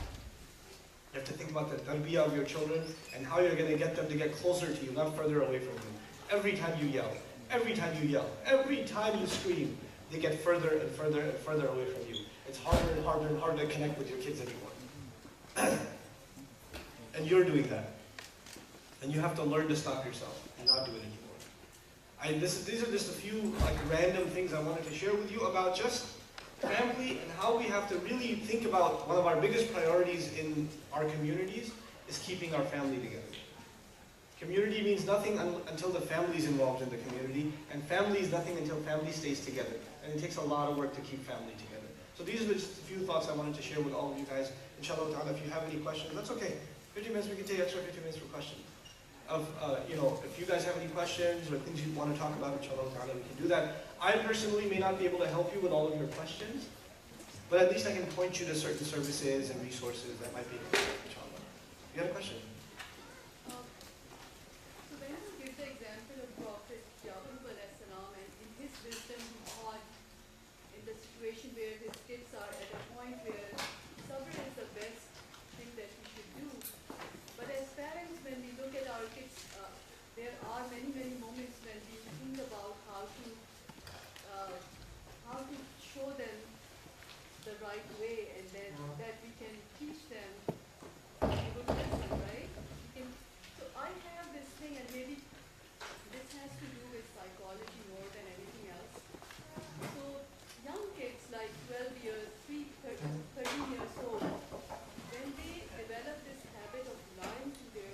You have to think about the tarbiyah of your children and how you're going to get them to get closer to you, not further away from you. Every time you yell, every time you yell, every time you scream, they get further and further and further away from you. It's harder and harder and harder to connect with your kids anymore. And you're doing that. And you have to learn to stop yourself and not do it anymore. These are just a few random things I wanted to share with you about just family and how we have to really think about one of our biggest priorities in our communities is keeping our family together. Community means nothing until the family is involved in the community, and family is nothing until family stays together. And it takes a lot of work to keep family together. So these are just a few thoughts I wanted to share with all of you guys. Inshallah ta'ala, if you have any questions, that's okay. 15 minutes, we can take extra 15 minutes for questions. If you guys have any questions or things you want to talk about, inshallah ta'ala, we can do that. I personally may not be able to help you with all of your questions, but at least I can point you to certain services and resources that might be helpful, inshallah. You have a question? So when you give the example of Prophet Yaqub alayhi salam, and in his wisdom he thought in the situation where his kids are at a point where sabr is the best thing that we should do. But as parents, when we look at our kids, there are many, many moments when we think about how to show them the right way, and then that we can teach them a good lesson, right? So I have this thing, and maybe this has to do with psychology more than anything else. So young kids like 12 years, 13 years old, when they develop this habit of lying to their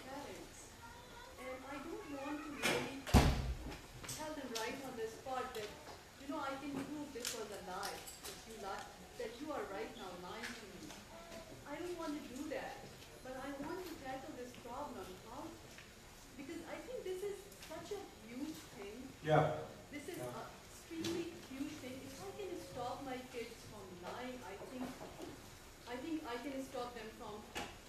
parents, and I don't want to really tell them right on the spot that, I can prove this was a lie, that you are right now lying to me. I don't want to do that, but I want to tackle this problem. How? Because I think this is such a huge thing. Yeah. This is a extremely huge thing. If I can stop my kids from lying, I think I can stop them from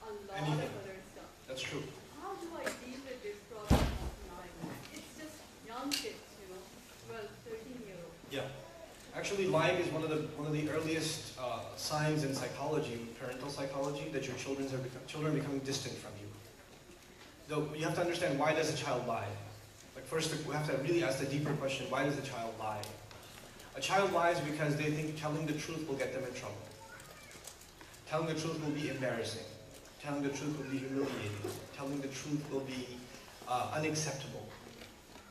a lot of other stuff. That's true. How do I deal with this problem of lying? It's just young kids, 12, 13-year-olds. Yeah. Actually, lying is one of the earliest signs in psychology, parental psychology, that your children are becoming distant from you. Though you have to understand, why does a child lie? Like, first, we have to really ask the deeper question: why does a child lie? A child lies because they think telling the truth will get them in trouble. Telling the truth will be embarrassing. Telling the truth will be humiliating. Telling the truth will be unacceptable.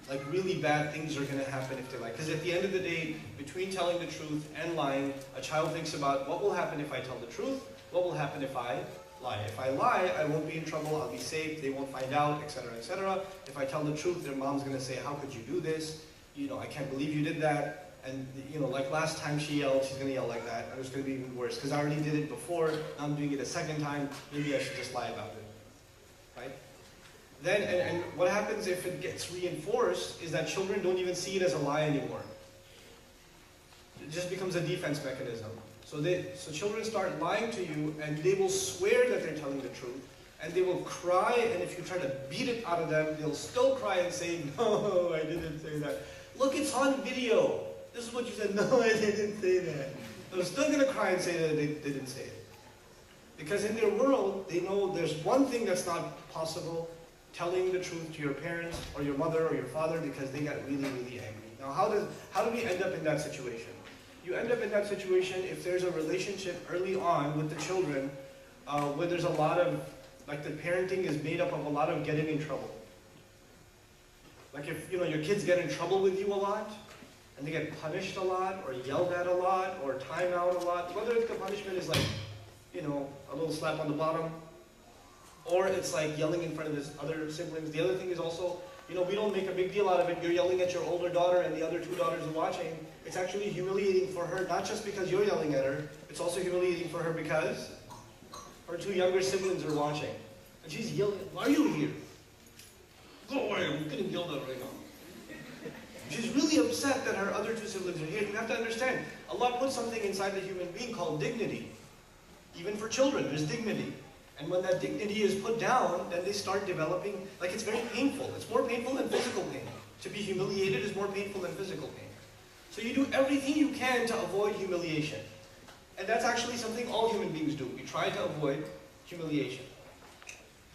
Like, really bad things are going to happen if they lie. Because at the end of the day, between telling the truth and lying, a child thinks about what will happen if I tell the truth, what will happen if I lie. If I lie, I won't be in trouble, I'll be safe, they won't find out, etc., etc. If I tell the truth, their mom's going to say, how could you do this? I can't believe you did that. And, like last time she yelled, she's going to yell like that. And it's going to be even worse. Because I already did it before, now I'm doing it a second time, maybe I should just lie about it. Right? Then, and what happens if it gets reinforced is that children don't even see it as a lie anymore. It just becomes a defense mechanism. So children start lying to you, and they will swear that they're telling the truth, and they will cry, and if you try to beat it out of them, they'll still cry and say, no, I didn't say that. Look, it's on video. This is what you said. No, I didn't say that. They're still going to cry and say that they didn't say it. Because in their world, they know there's one thing that's not possible: telling the truth to your parents or your mother or your father, because they got really, really angry. Now, how do we end up in that situation? You end up in that situation if there's a relationship early on with the children where there's a lot of, like, the parenting is made up of a lot of getting in trouble. Like, if your kids get in trouble with you a lot, and they get punished a lot, or yelled at a lot, or time out a lot, whether the punishment is like, a little slap on the bottom, or it's like yelling in front of his other siblings. The other thing is also, we don't make a big deal out of it. You're yelling at your older daughter and the other two daughters are watching. It's actually humiliating for her, not just because you're yelling at her, it's also humiliating for her because her two younger siblings are watching. And she's yelling, why are you here? Go away, I'm getting yelled at right now. She's really upset that her other two siblings are here. You have to understand, Allah put something inside the human being called dignity. Even for children, there's dignity. And when that dignity is put down, then they start developing, like, it's very painful. It's more painful than physical pain. To be humiliated is more painful than physical pain. So you do everything you can to avoid humiliation. And that's actually something all human beings do. We try to avoid humiliation.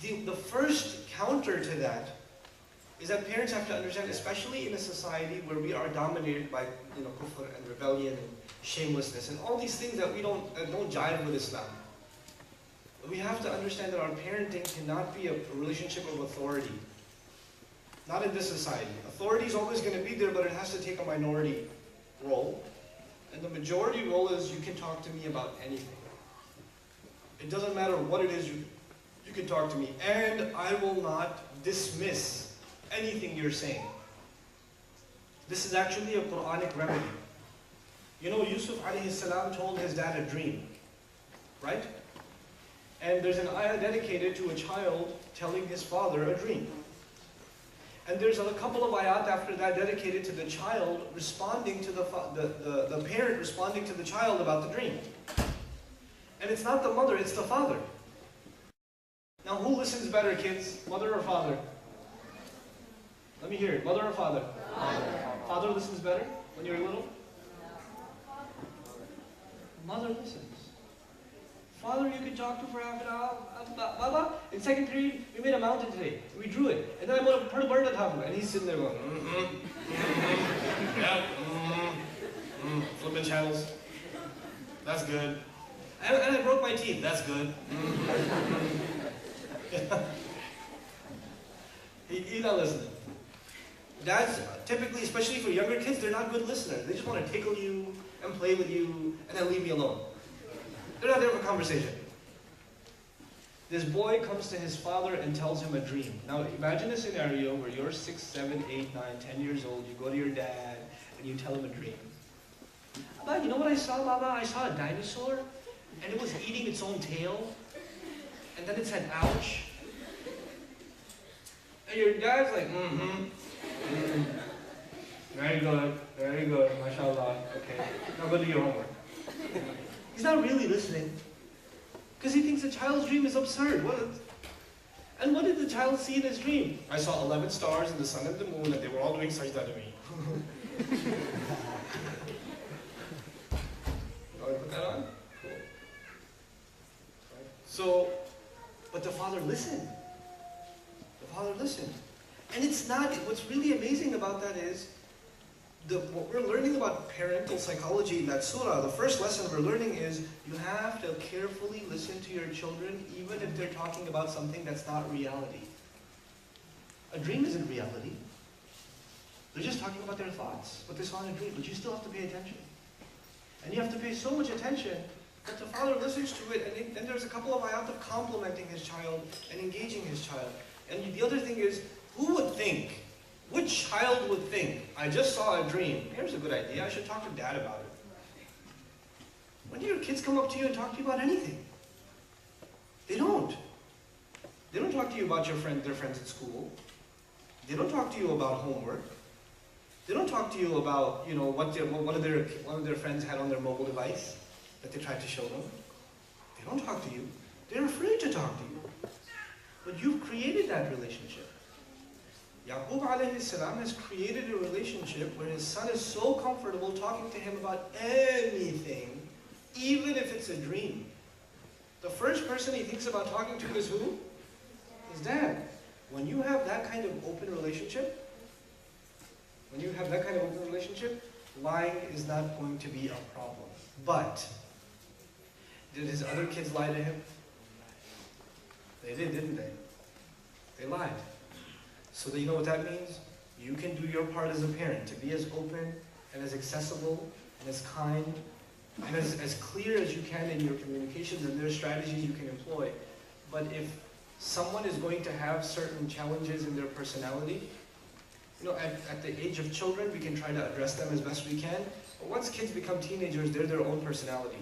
The first counter to that is that parents have to understand, especially in a society where we are dominated by kufr and rebellion and shamelessness and all these things that don't jive with Islam. We have to understand that our parenting cannot be a relationship of authority. Not in this society. Authority is always going to be there, but it has to take a minority role. And the majority role is, you can talk to me about anything. It doesn't matter what it is You can talk to me, and I will not dismiss anything you're saying. This is actually a Quranic remedy. You know, Yusuf alayhi salam told his dad a dream, right? And there's an ayah dedicated to a child telling his father a dream. And there's a couple of ayat after that dedicated to the child responding to the parent responding to the child about the dream. And it's not the mother, it's the father. Now who listens better, kids? Mother or father? Let me hear it. Mother or father? Father listens better when you're little? Mother listens. Father, you could talk to for half an hour. Baba, in second period, we made a mountain today. We drew it. And then I'm going to put a bird on top of it. And he's sitting there going, yeah, flipping channels. That's good. And I broke my teeth. That's good. He's not listening. Dads, typically, especially for younger kids, they're not good listeners. They just want to tickle you and play with you and then leave me alone. They're not there for conversation. This boy comes to his father and tells him a dream. Now imagine a scenario where you're 6, 7, 8, 9, 10 years old, you go to your dad and you tell him a dream. Baba, you know what I saw, Baba? I saw a dinosaur and it was eating its own tail and then it said, ouch. And your dad's like, very good, mashallah, okay. Now go do your homework. He's not really listening. Because he thinks a child's dream is absurd. And what did the child see in his dream? I saw 11 stars and the sun and the moon and they were all doing sajda to me. You want to put that on? Cool. Right? So, but the father listened. The father listened. And it's not, what's really amazing about that is, what we're learning about parental psychology in that surah, the first lesson we're learning is you have to carefully listen to your children even if they're talking about something that's not reality. A dream isn't reality. They're just talking about their thoughts, what they saw in a dream, but you still have to pay attention. And you have to pay so much attention that the father listens to it, and then there's a couple of ayat of complimenting his child and engaging his child. And the other thing is, who would think? Which child would think, I just saw a dream. Here's a good idea, I should talk to dad about it. When do your kids come up to you and talk to you about anything? They don't. They don't talk to you about their friends at school. They don't talk to you about homework. They don't talk to you about, you know, what one of their friends had on their mobile device that they tried to show them. They don't talk to you. They're afraid to talk to you. But you've created that relationship. Yaqub alayhi salam has created a relationship where his son is so comfortable talking to him about anything, even if it's a dream. The first person he thinks about talking to is who? His dad. When you have that kind of open relationship, lying is not going to be a problem. But, did his other kids lie to him? They did, didn't they? They lied. So you know what that means? You can do your part as a parent to be as open and as accessible and as kind and as clear as you can in your communications, and there are strategies you can employ. But if someone is going to have certain challenges in their personality, you know, at the age of children, we can try to address them as best we can. But once kids become teenagers, they're their own personality.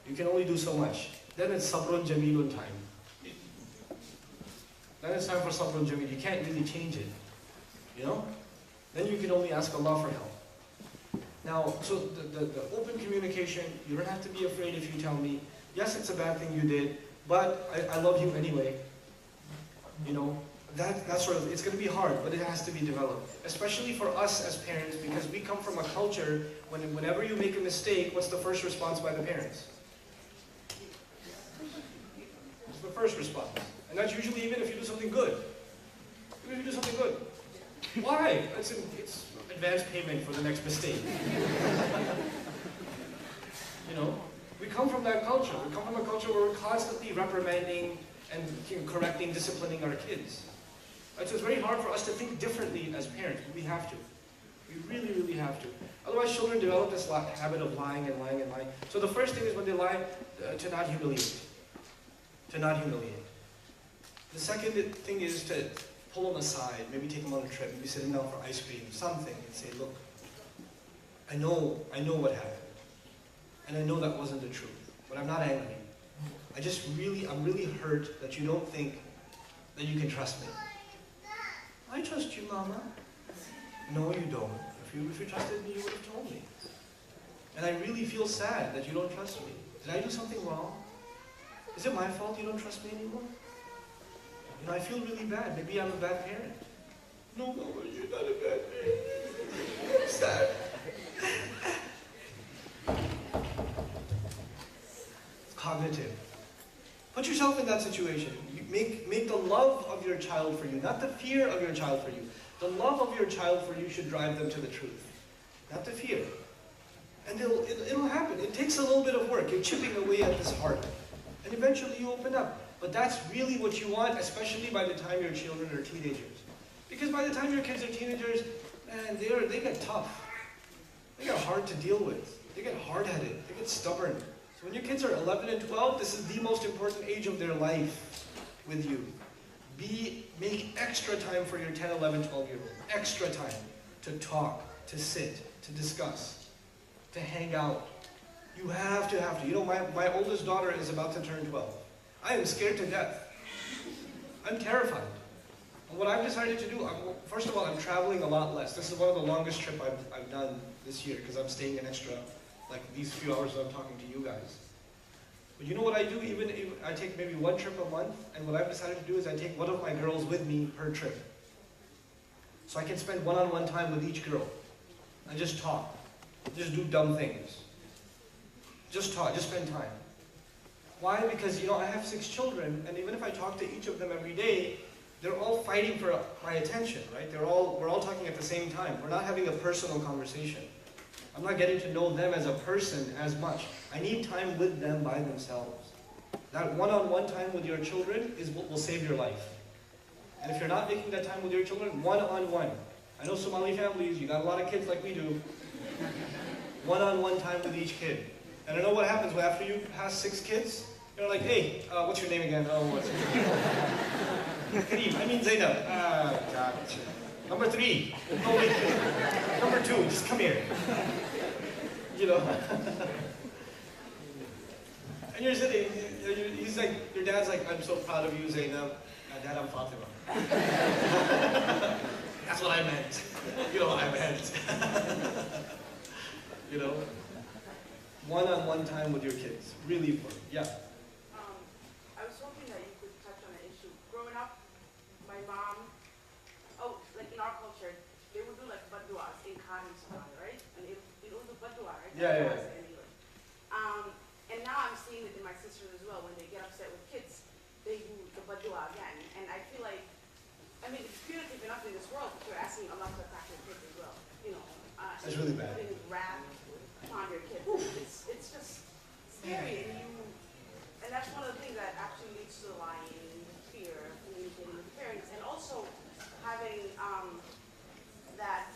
You can only do so much. Then it's sabrun jamilun time. Then it's time for sabrun jamil. You can't really change it, you know? Then you can only ask Allah for help. Now, so the open communication, you don't have to be afraid if you tell me, yes, it's a bad thing you did, but I love you anyway. You know, that sort of, it's going to be hard, but it has to be developed. Especially for us as parents, because we come from a culture whenever you make a mistake, what's the first response by the parents? It's the first response. And that's usually even if you do something good. Even if you do something good. Why? It's advance payment for the next mistake. You know, we come from that culture. We come from a culture where we're constantly reprimanding and correcting, disciplining our kids. And so it's very hard for us to think differently as parents, but we have to. We really, really have to. Otherwise, children develop this habit of lying and lying and lying. So the first thing is when they lie, to not humiliate. To not humiliate. The second thing is to pull them aside, maybe take them on a trip, maybe sit them down for ice cream, something, and say, look, I know what happened. And I know that wasn't the truth, but I'm not angry. I'm really hurt that you don't think that you can trust me. I trust you, Mama. No, you don't. If you trusted me, you would have told me. And I really feel sad that you don't trust me. Did I do something wrong? Is it my fault you don't trust me anymore? You know, I feel really bad. Maybe I'm a bad parent. No, Mama, you're not a bad parent. I'm sad. It's cognitive. Put yourself in that situation. You make the love of your child for you, not the fear of your child for you. The love of your child for you should drive them to the truth, not the fear. And it'll happen. It takes a little bit of work. You're chipping away at this heart. And eventually you open up. But that's really what you want, especially by the time your children are teenagers. Because by the time your kids are teenagers, man, they get tough. They get hard to deal with. They get hard-headed. They get stubborn. So when your kids are 11 and 12, this is the most important age of their life with you. Make extra time for your 10, 11, 12-year-old. Extra time to talk, to sit, to discuss, to hang out. You have to. You know, my oldest daughter is about to turn 12. I am scared to death. I'm terrified. And what I've decided to do, first of all, I'm traveling a lot less. This is one of the longest trips I've done this year because I'm staying an extra, like these few hours that I'm talking to you guys. But you know what I do? Even if I take maybe one trip a month, and what I've decided to do is I take one of my girls with me per trip. So I can spend one-on-one time with each girl and just talk. Just do dumb things. Just talk, just spend time. Why? Because, you know, I have 6 children, and even if I talk to each of them every day, they're all fighting for my attention, right? We're all talking at the same time. We're not having a personal conversation. I'm not getting to know them as a person as much. I need time with them by themselves. That one-on-one time with your children is what will save your life. And if you're not making that time with your children, one-on-one. I know Somali families, you got a lot of kids like we do. One-on-one time with each kid. And I know what happens after you pass 6 kids. You're like, hey, what's your name again? Oh, what's your name? Kareem, I mean Zainab. God. Number 3. No, wait. Number 2, just come here. You know. And you're sitting, he's like, your dad's like, I'm so proud of you, Zainab. Dad, I'm Fatima. That's what I meant. You know what I meant. You know. One-on-one time with your kids. Really important. Yeah. I was hoping that you could touch on an issue. Growing up, my mom, like in our culture, they would do like badduas in Khan and Somali, right? And it would do baddua, right? Yeah. And now I'm seeing it in my sisters as well. When they get upset with kids, they do the baddua again. And I feel like, I mean, it's punitive enough in this world, but you're asking Allah to attack your kids as well. You know, that's really bad. Putting wrath on your kids. It's just scary, and that's one of the things that actually leads to lying, fear, communicating with parents, and also having that,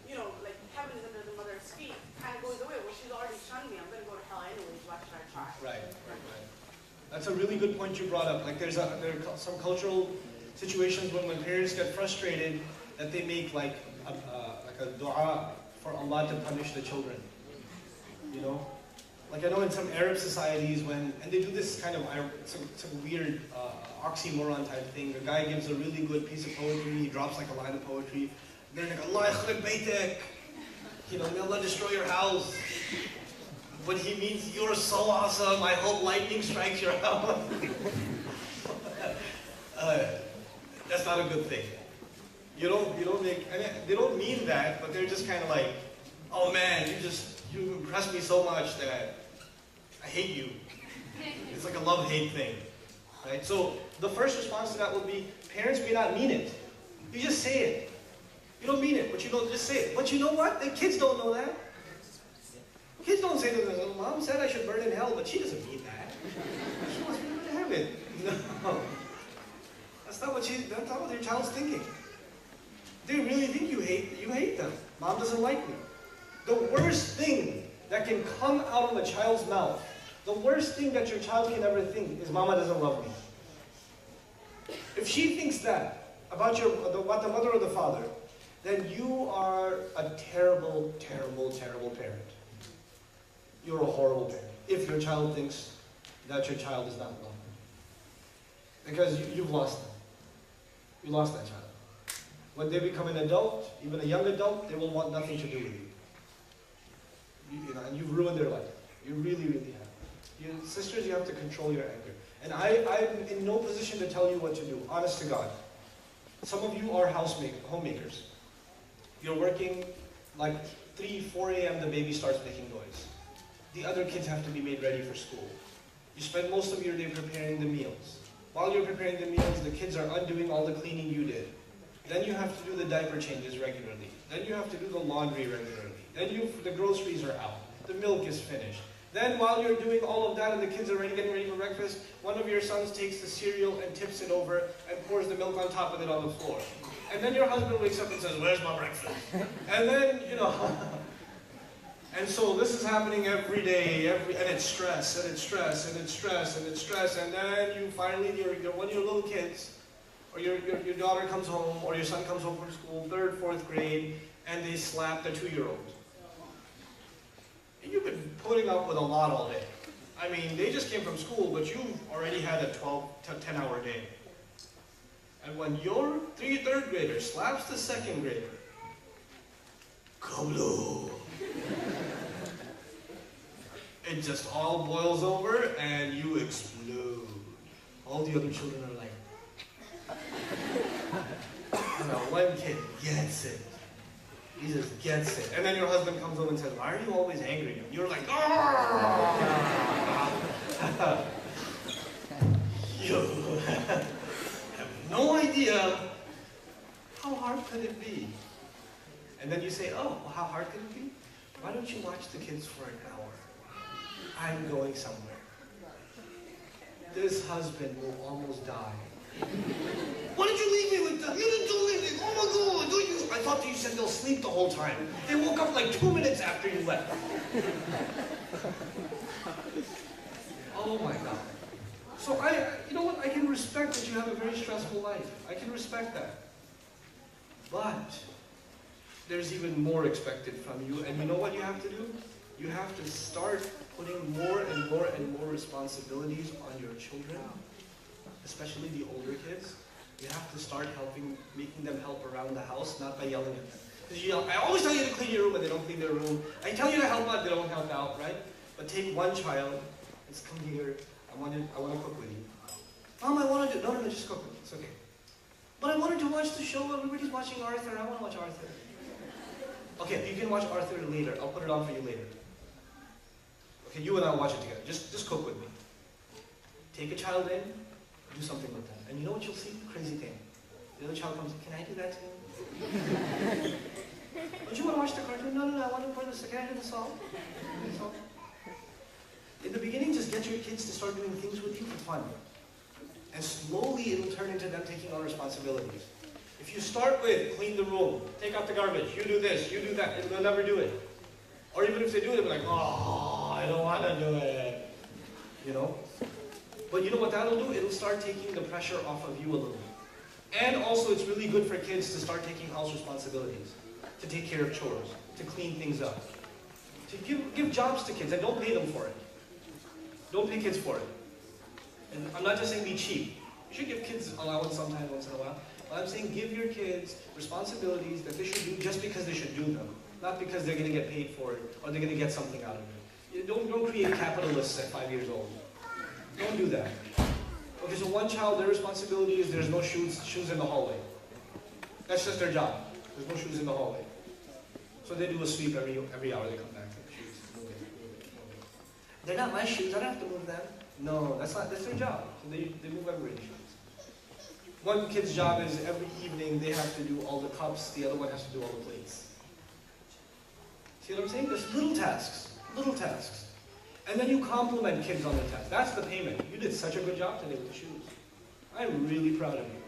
you know, like heaven is under the mother's feet kind of goes away. Well, she's already shunned me. I'm going to go to hell anyways. Why should I try? Right. That's a really good point you brought up. Like there are some cultural situations when parents get frustrated that they make like a dua for Allah to punish the children. You know? Like I know in some Arab societies and they do this kind of, some weird oxymoron type thing. The guy gives a really good piece of poetry, he drops like a line of poetry. They're like, Allah yakhrib baytak. You know, may Allah destroy your house. But he means, you're so awesome, I hope lightning strikes your house. That's not a good thing. You don't make, I mean, they don't mean that, but they're just kind of like, oh man, you impress me so much that I hate you. It's like a love-hate thing, right? So the first response to that would be, parents may not mean it. You just say it. You don't mean it, but you don't just say it. But you know what? The kids don't know that. Kids don't say to themselves, Mom said I should burn in hell, but she doesn't mean that. She wants me to go to heaven. No. That's not what your child's thinking. They really think you hate them. Mom doesn't like me. The worst thing that can come out of a child's mouth, the worst thing that your child can ever think is, Mama doesn't love me. If she thinks that about the mother or the father, then you are a terrible, terrible, terrible parent. You're a horrible parent. If your child thinks that your child is not loved. Because you've lost them. You lost that child. When they become an adult, even a young adult, they will want nothing to do with you. And you've ruined their life. You really, really have. Sisters, you have to control your anger. And I'm in no position to tell you what to do, honest to God. Some of you are homemakers. You're working like 3, 4 a.m. the baby starts making noise. The other kids have to be made ready for school. You spend most of your day preparing the meals. While you're preparing the meals, the kids are undoing all the cleaning you did. Then you have to do the diaper changes regularly. Then you have to do the laundry regularly. Then the groceries are out. The milk is finished. Then while you're doing all of that and the kids are getting ready for breakfast, one of your sons takes the cereal and tips it over and pours the milk on top of it on the floor. And then your husband wakes up and says, "Where's my breakfast?" And then, and so this is happening every day, and it's stress, and it's stress, and it's stress, and it's stress, and then you finally, one of your little kids, or your daughter comes home, or your son comes home from school, 3rd, 4th grade, and they slap the 2-year-old. And you've been putting up with a lot all day. I mean, they just came from school, but you've already had a 12 to 10-hour day. And when your 3rd grader slaps the 2nd grader, kablo! It just all boils over and you explode. All the other children are like, one kid gets it. He just gets it. And then your husband comes home and says, "Why are you always angry?" And you're like, you have no idea how hard could it be. And then you say, "Oh, well, how hard could it be? Why don't you watch the kids for an hour? I'm going somewhere." This husband will almost die. "Why did you leave me with them? You didn't do anything. Oh my God, don't you?" I thought you said they'll sleep the whole time. They woke up like 2 minutes after you left. Oh my God. So you know what? I can respect that you have a very stressful life. I can respect that. But there's even more expected from you. And you know what you have to do? You have to start putting more and more and more responsibilities on your children, especially the older kids. You have to start making them help around the house, not by yelling at them. Because I always tell you to clean your room, and they don't clean their room. I tell you to help out, they don't help out, right? But take one child, let's come here, I want to cook with you. "Mom, I want to do," no, just cook with me, it's okay. "But I wanted to watch the show, everybody's watching Arthur, I want to watch Arthur." "Okay, you can watch Arthur later, I'll put it on for you later. Okay, you and I'll watch it together, just cook with me." Take a child in, do something with them. And you know what you'll see? Crazy thing. The other child comes, "Can I do that too?" "Don't you want to watch the cartoon?" No, I want to pour this. Can I do the song? In the beginning, just get your kids to start doing things with you for fun. And slowly it'll turn into them taking on responsibilities. If you start with, clean the room, take out the garbage, you do this, you do that, they'll never do it. Or even if they do it, they'll be like, "Oh, I don't want to do it." But you know what that'll do? It'll start taking the pressure off of you a little. And also, it's really good for kids to start taking house responsibilities, to take care of chores, to clean things up, to give jobs to kids, and don't pay them for it. Don't pay kids for it. And I'm not just saying be cheap. You should give kids allowance sometime once in a while. But I'm saying give your kids responsibilities that they should do just because they should do them, not because they're going to get paid for it or they're going to get something out of it. Don't create capitalists at 5 years old. Don't do that. Okay, so one child, their responsibility is there's no shoes in the hallway. That's just their job. There's no shoes in the hallway. So they do a sweep every hour they come back. Shoes. Move it. They're not my shoes, I don't have to move them. No, that's their job. So they move everybody's shoes. One kid's job is every evening they have to do all the cups, the other one has to do all the plates. See what I'm saying? There's little tasks. And then you compliment kids on the test. That's the payment. You did such a good job today with the shoes. I'm really proud of you.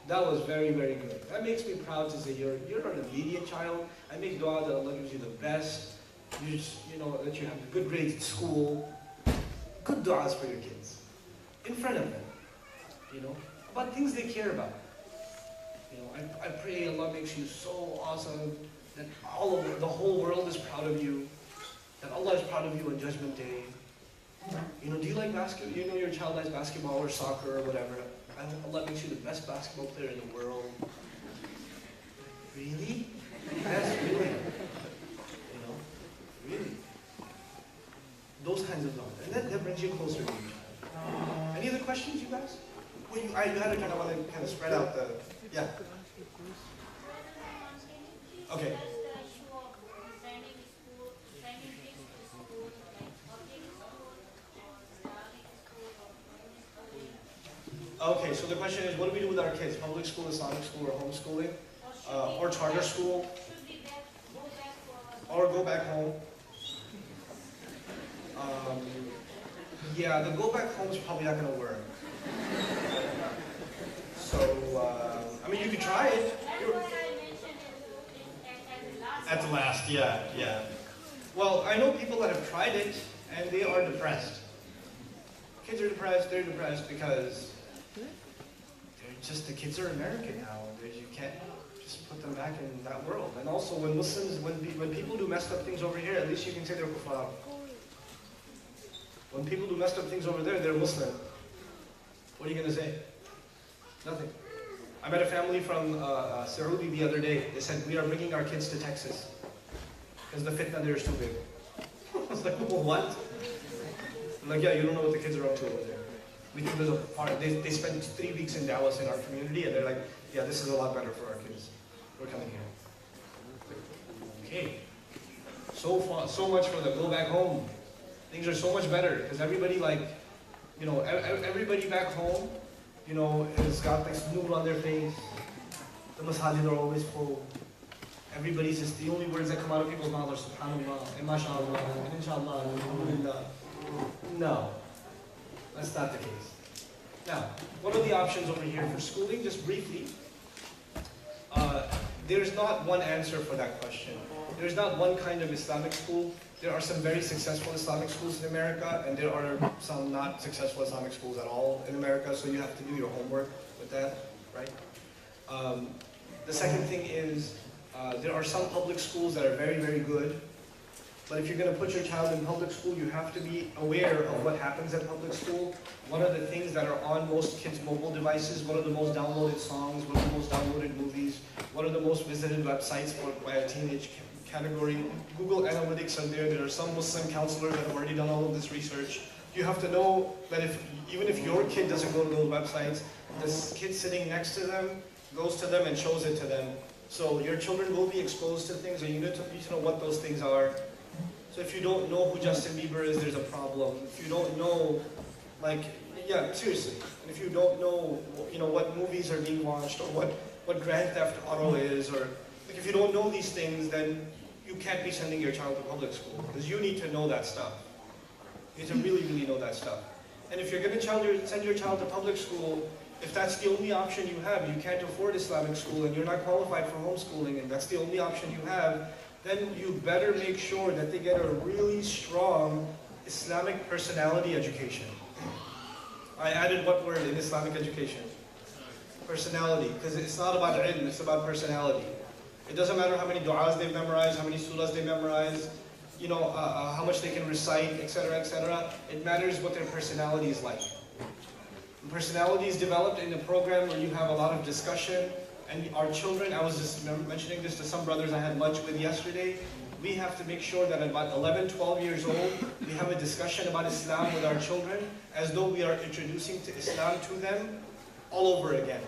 That was very, very good. That makes me proud to say you're an obedient child. I make dua that Allah gives you the best. That you have good grades at school. Good du'as for your kids. In front of them. about things they care about. You know, I pray Allah makes you so awesome that the whole world is proud of you, that Allah is proud of you on Judgment Day. You know, do you like basketball? You know your child likes basketball or soccer or whatever. I hope Allah makes you the best basketball player in the world. Really? Yes, really. You know, really. Those kinds of love. And that brings you closer to your child. Any other questions, you guys? Well, you had to kind of want to kind of spread out the, yeah. Okay. Okay, so the question is, what do we do with our kids? Public school, Islamic school, or homeschooling? Or charter school? Or go back home? Yeah, the go back home is probably not going to work. So, I mean, you could try it. At the last, yeah. Well, I know people that have tried it, and they are depressed. Kids are depressed, they're depressed because the kids are American now. You can't just put them back in that world. And also, when Muslims, when people do messed up things over here, at least you can say they're kuffar. When people do messed up things over there, they're Muslim. What are you going to say? Nothing. I met a family from Saudi the other day. They said, we are bringing our kids to Texas because the fitna there is too big. I was like, well, what? I'm like, yeah, you don't know what the kids are up to over there. We think there's a part, they spent 3 weeks in Dallas in our community, and they're like, yeah, this is a lot better for our kids. We're coming here. Okay. So much for the go back home. Things are so much better, because everybody everybody back home, has got this noor on their face. The masajid are always full. Everybody's just, the only words that come out of people's mouths are subhanallah, and mashallah, and inshallah, and alhamdulillah. No, that's not the case. Now, what are the options over here for schooling? Just briefly, there's not one answer for that question. There's not one kind of Islamic school. There are some very successful Islamic schools in America, and there are some not successful Islamic schools at all in America, so you have to do your homework with that, right? The second thing is, there are some public schools that are very, very good. But if you're going to put your child in public school, you have to be aware of what happens at public school. What are the things that are on most kids' mobile devices? What are the most downloaded songs? What are the most downloaded movies? What are the most visited websites by a teenage category? Google Analytics are there. There are some Muslim counselors that have already done all of this research. You have to know that even if your kid doesn't go to those websites, this kid sitting next to them goes to them and shows it to them. So your children will be exposed to things, and you need to know what those things are. So if you don't know who Justin Bieber is, there's a problem. If you don't know, seriously. And if you don't know, what movies are being watched, or what Grand Theft Auto is, or if you don't know these things, then you can't be sending your child to public school, because you need to know that stuff. You need to really, really know that stuff. And if you're going to send your child to public school, if that's the only option you have, you can't afford Islamic school, and you're not qualified for homeschooling, and that's the only option you have, then you better make sure that they get a really strong Islamic personality education. I added what word in Islamic education? Personality, because it's not about ilm, it's about personality. It doesn't matter how many du'as they've memorized, how many surahs they've memorized, how much they can recite, etc., etc. It matters what their personality is like. And personality is developed in a program where you have a lot of discussion. And our children, I was just mentioning this to some brothers I had lunch with yesterday, we have to make sure that at about 11, 12 years old, we have a discussion about Islam with our children as though we are introducing Islam to them all over again.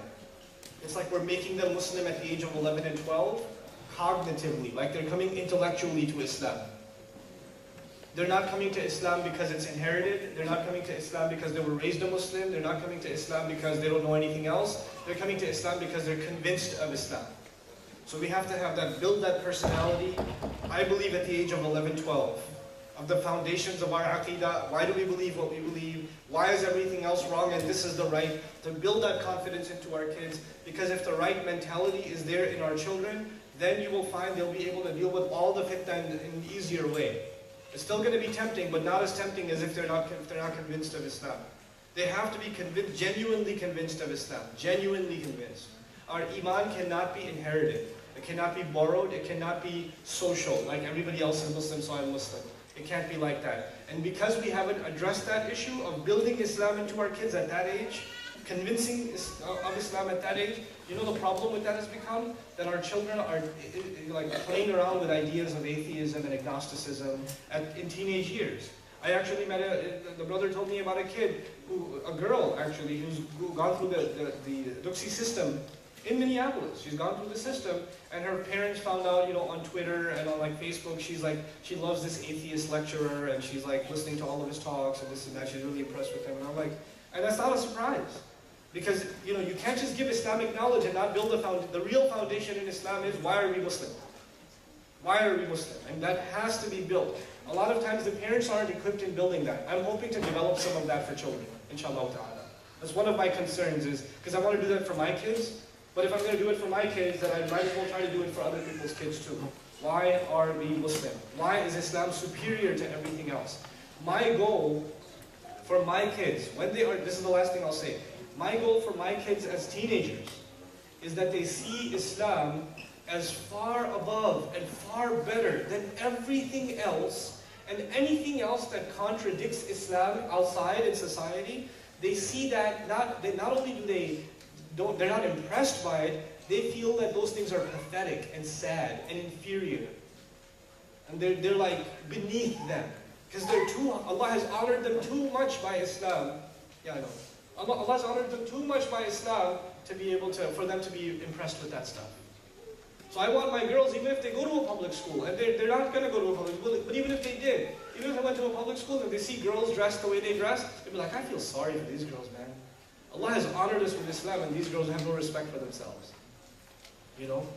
It's like we're making them Muslim at the age of 11 and 12, cognitively, like they're coming intellectually to Islam. They're not coming to Islam because it's inherited. They're not coming to Islam because they were raised a Muslim. They're not coming to Islam because they don't know anything else. They're coming to Islam because they're convinced of Islam. So we have to have that, build that personality, I believe at the age of 11, 12, of the foundations of our aqidah. Why do we believe what we believe? Why is everything else wrong and this is the right? To build that confidence into our kids, because if the right mentality is there in our children, then you will find they'll be able to deal with all the fitna in an easier way. It's still going to be tempting, but not as tempting as if they're not convinced of Islam. They have to be convinced, genuinely convinced of Islam, genuinely convinced. Our iman cannot be inherited. It cannot be borrowed. It cannot be social, like everybody else is Muslim, so I'm Muslim. It can't be like that. And because we haven't addressed that issue of building Islam into our kids at that age, convincing of Islam at that age, you know the problem with that has become? That our children are like playing around with ideas of atheism and agnosticism in teenage years. I actually met the brother told me about a kid, a girl actually, who's gone through the Duxi system in Minneapolis. She's gone through the system, and her parents found out, on Twitter and on like Facebook, she loves this atheist lecturer, and she's like listening to all of his talks and this and that. She's really impressed with him, and I'm like, and that's not a surprise. Because, you can't just give Islamic knowledge and not build the real foundation in Islam is, why are we Muslim? Why are we Muslim? And that has to be built. A lot of times the parents aren't equipped in building that. I'm hoping to develop some of that for children, inshallah ta'ala. That's one of my concerns is, because I want to do that for my kids, but if I'm going to do it for my kids, then I might as well try to do it for other people's kids too. Why are we Muslim? Why is Islam superior to everything else? My goal for my kids, this is the last thing I'll say, my goal for my kids as teenagers is that they see Islam as far above and far better than everything else, and anything else that contradicts Islam outside in society. They see that not only they're not impressed by it, they feel that those things are pathetic and sad and inferior, and they're like beneath them because Allah has honored them too much by Islam. Yeah, I know. Allah has honored them too much by Islam for them to be impressed with that stuff. So I want my girls, even if they go to a public school, and they're not going to go to a public school, but even if they did, even if they went to a public school and they see girls dressed the way they dress, they'd be like, I feel sorry for these girls, man. Allah has honored us with Islam, and these girls have no respect for themselves.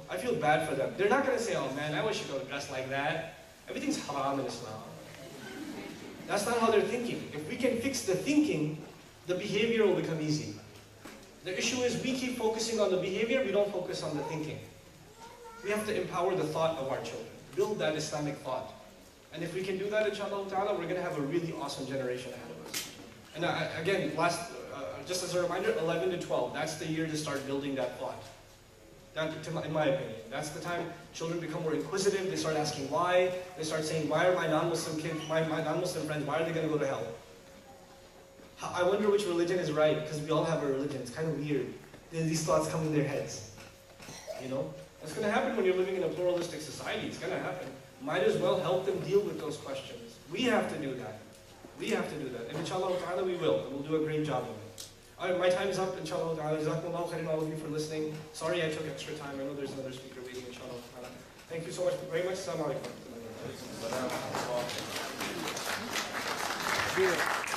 I feel bad for them. They're not going to say, oh man, I wish you could dress like that. Everything's haram in Islam. That's not how they're thinking. If we can fix the thinking, the behavior will become easy. The issue is we keep focusing on the behavior, we don't focus on the thinking. We have to empower the thought of our children. Build that Islamic thought. And if we can do that, inshallah ta'ala, we're going to have a really awesome generation ahead of us. And again, just as a reminder, 11 to 12, that's the year to start building that thought. In my opinion, that's the time children become more inquisitive, they start asking why, they start saying, why are my non-Muslim kids, my non-Muslim friends, why are they going to go to hell? I wonder which religion is right, because we all have a religion. It's kind of weird. These thoughts come in their heads. That's going to happen when you're living in a pluralistic society. It's going to happen. Might as well help them deal with those questions. We have to do that. We have to do that. And inshallah ta'ala we will. And we'll do a great job of it. All right, my time's up. Inshallah ta'ala. Jazakumullahu khairan, all of you for listening. Sorry I took extra time. I know there's another speaker waiting. Inshallah ta'ala. Thank you so much very much. Assalamu alaikum.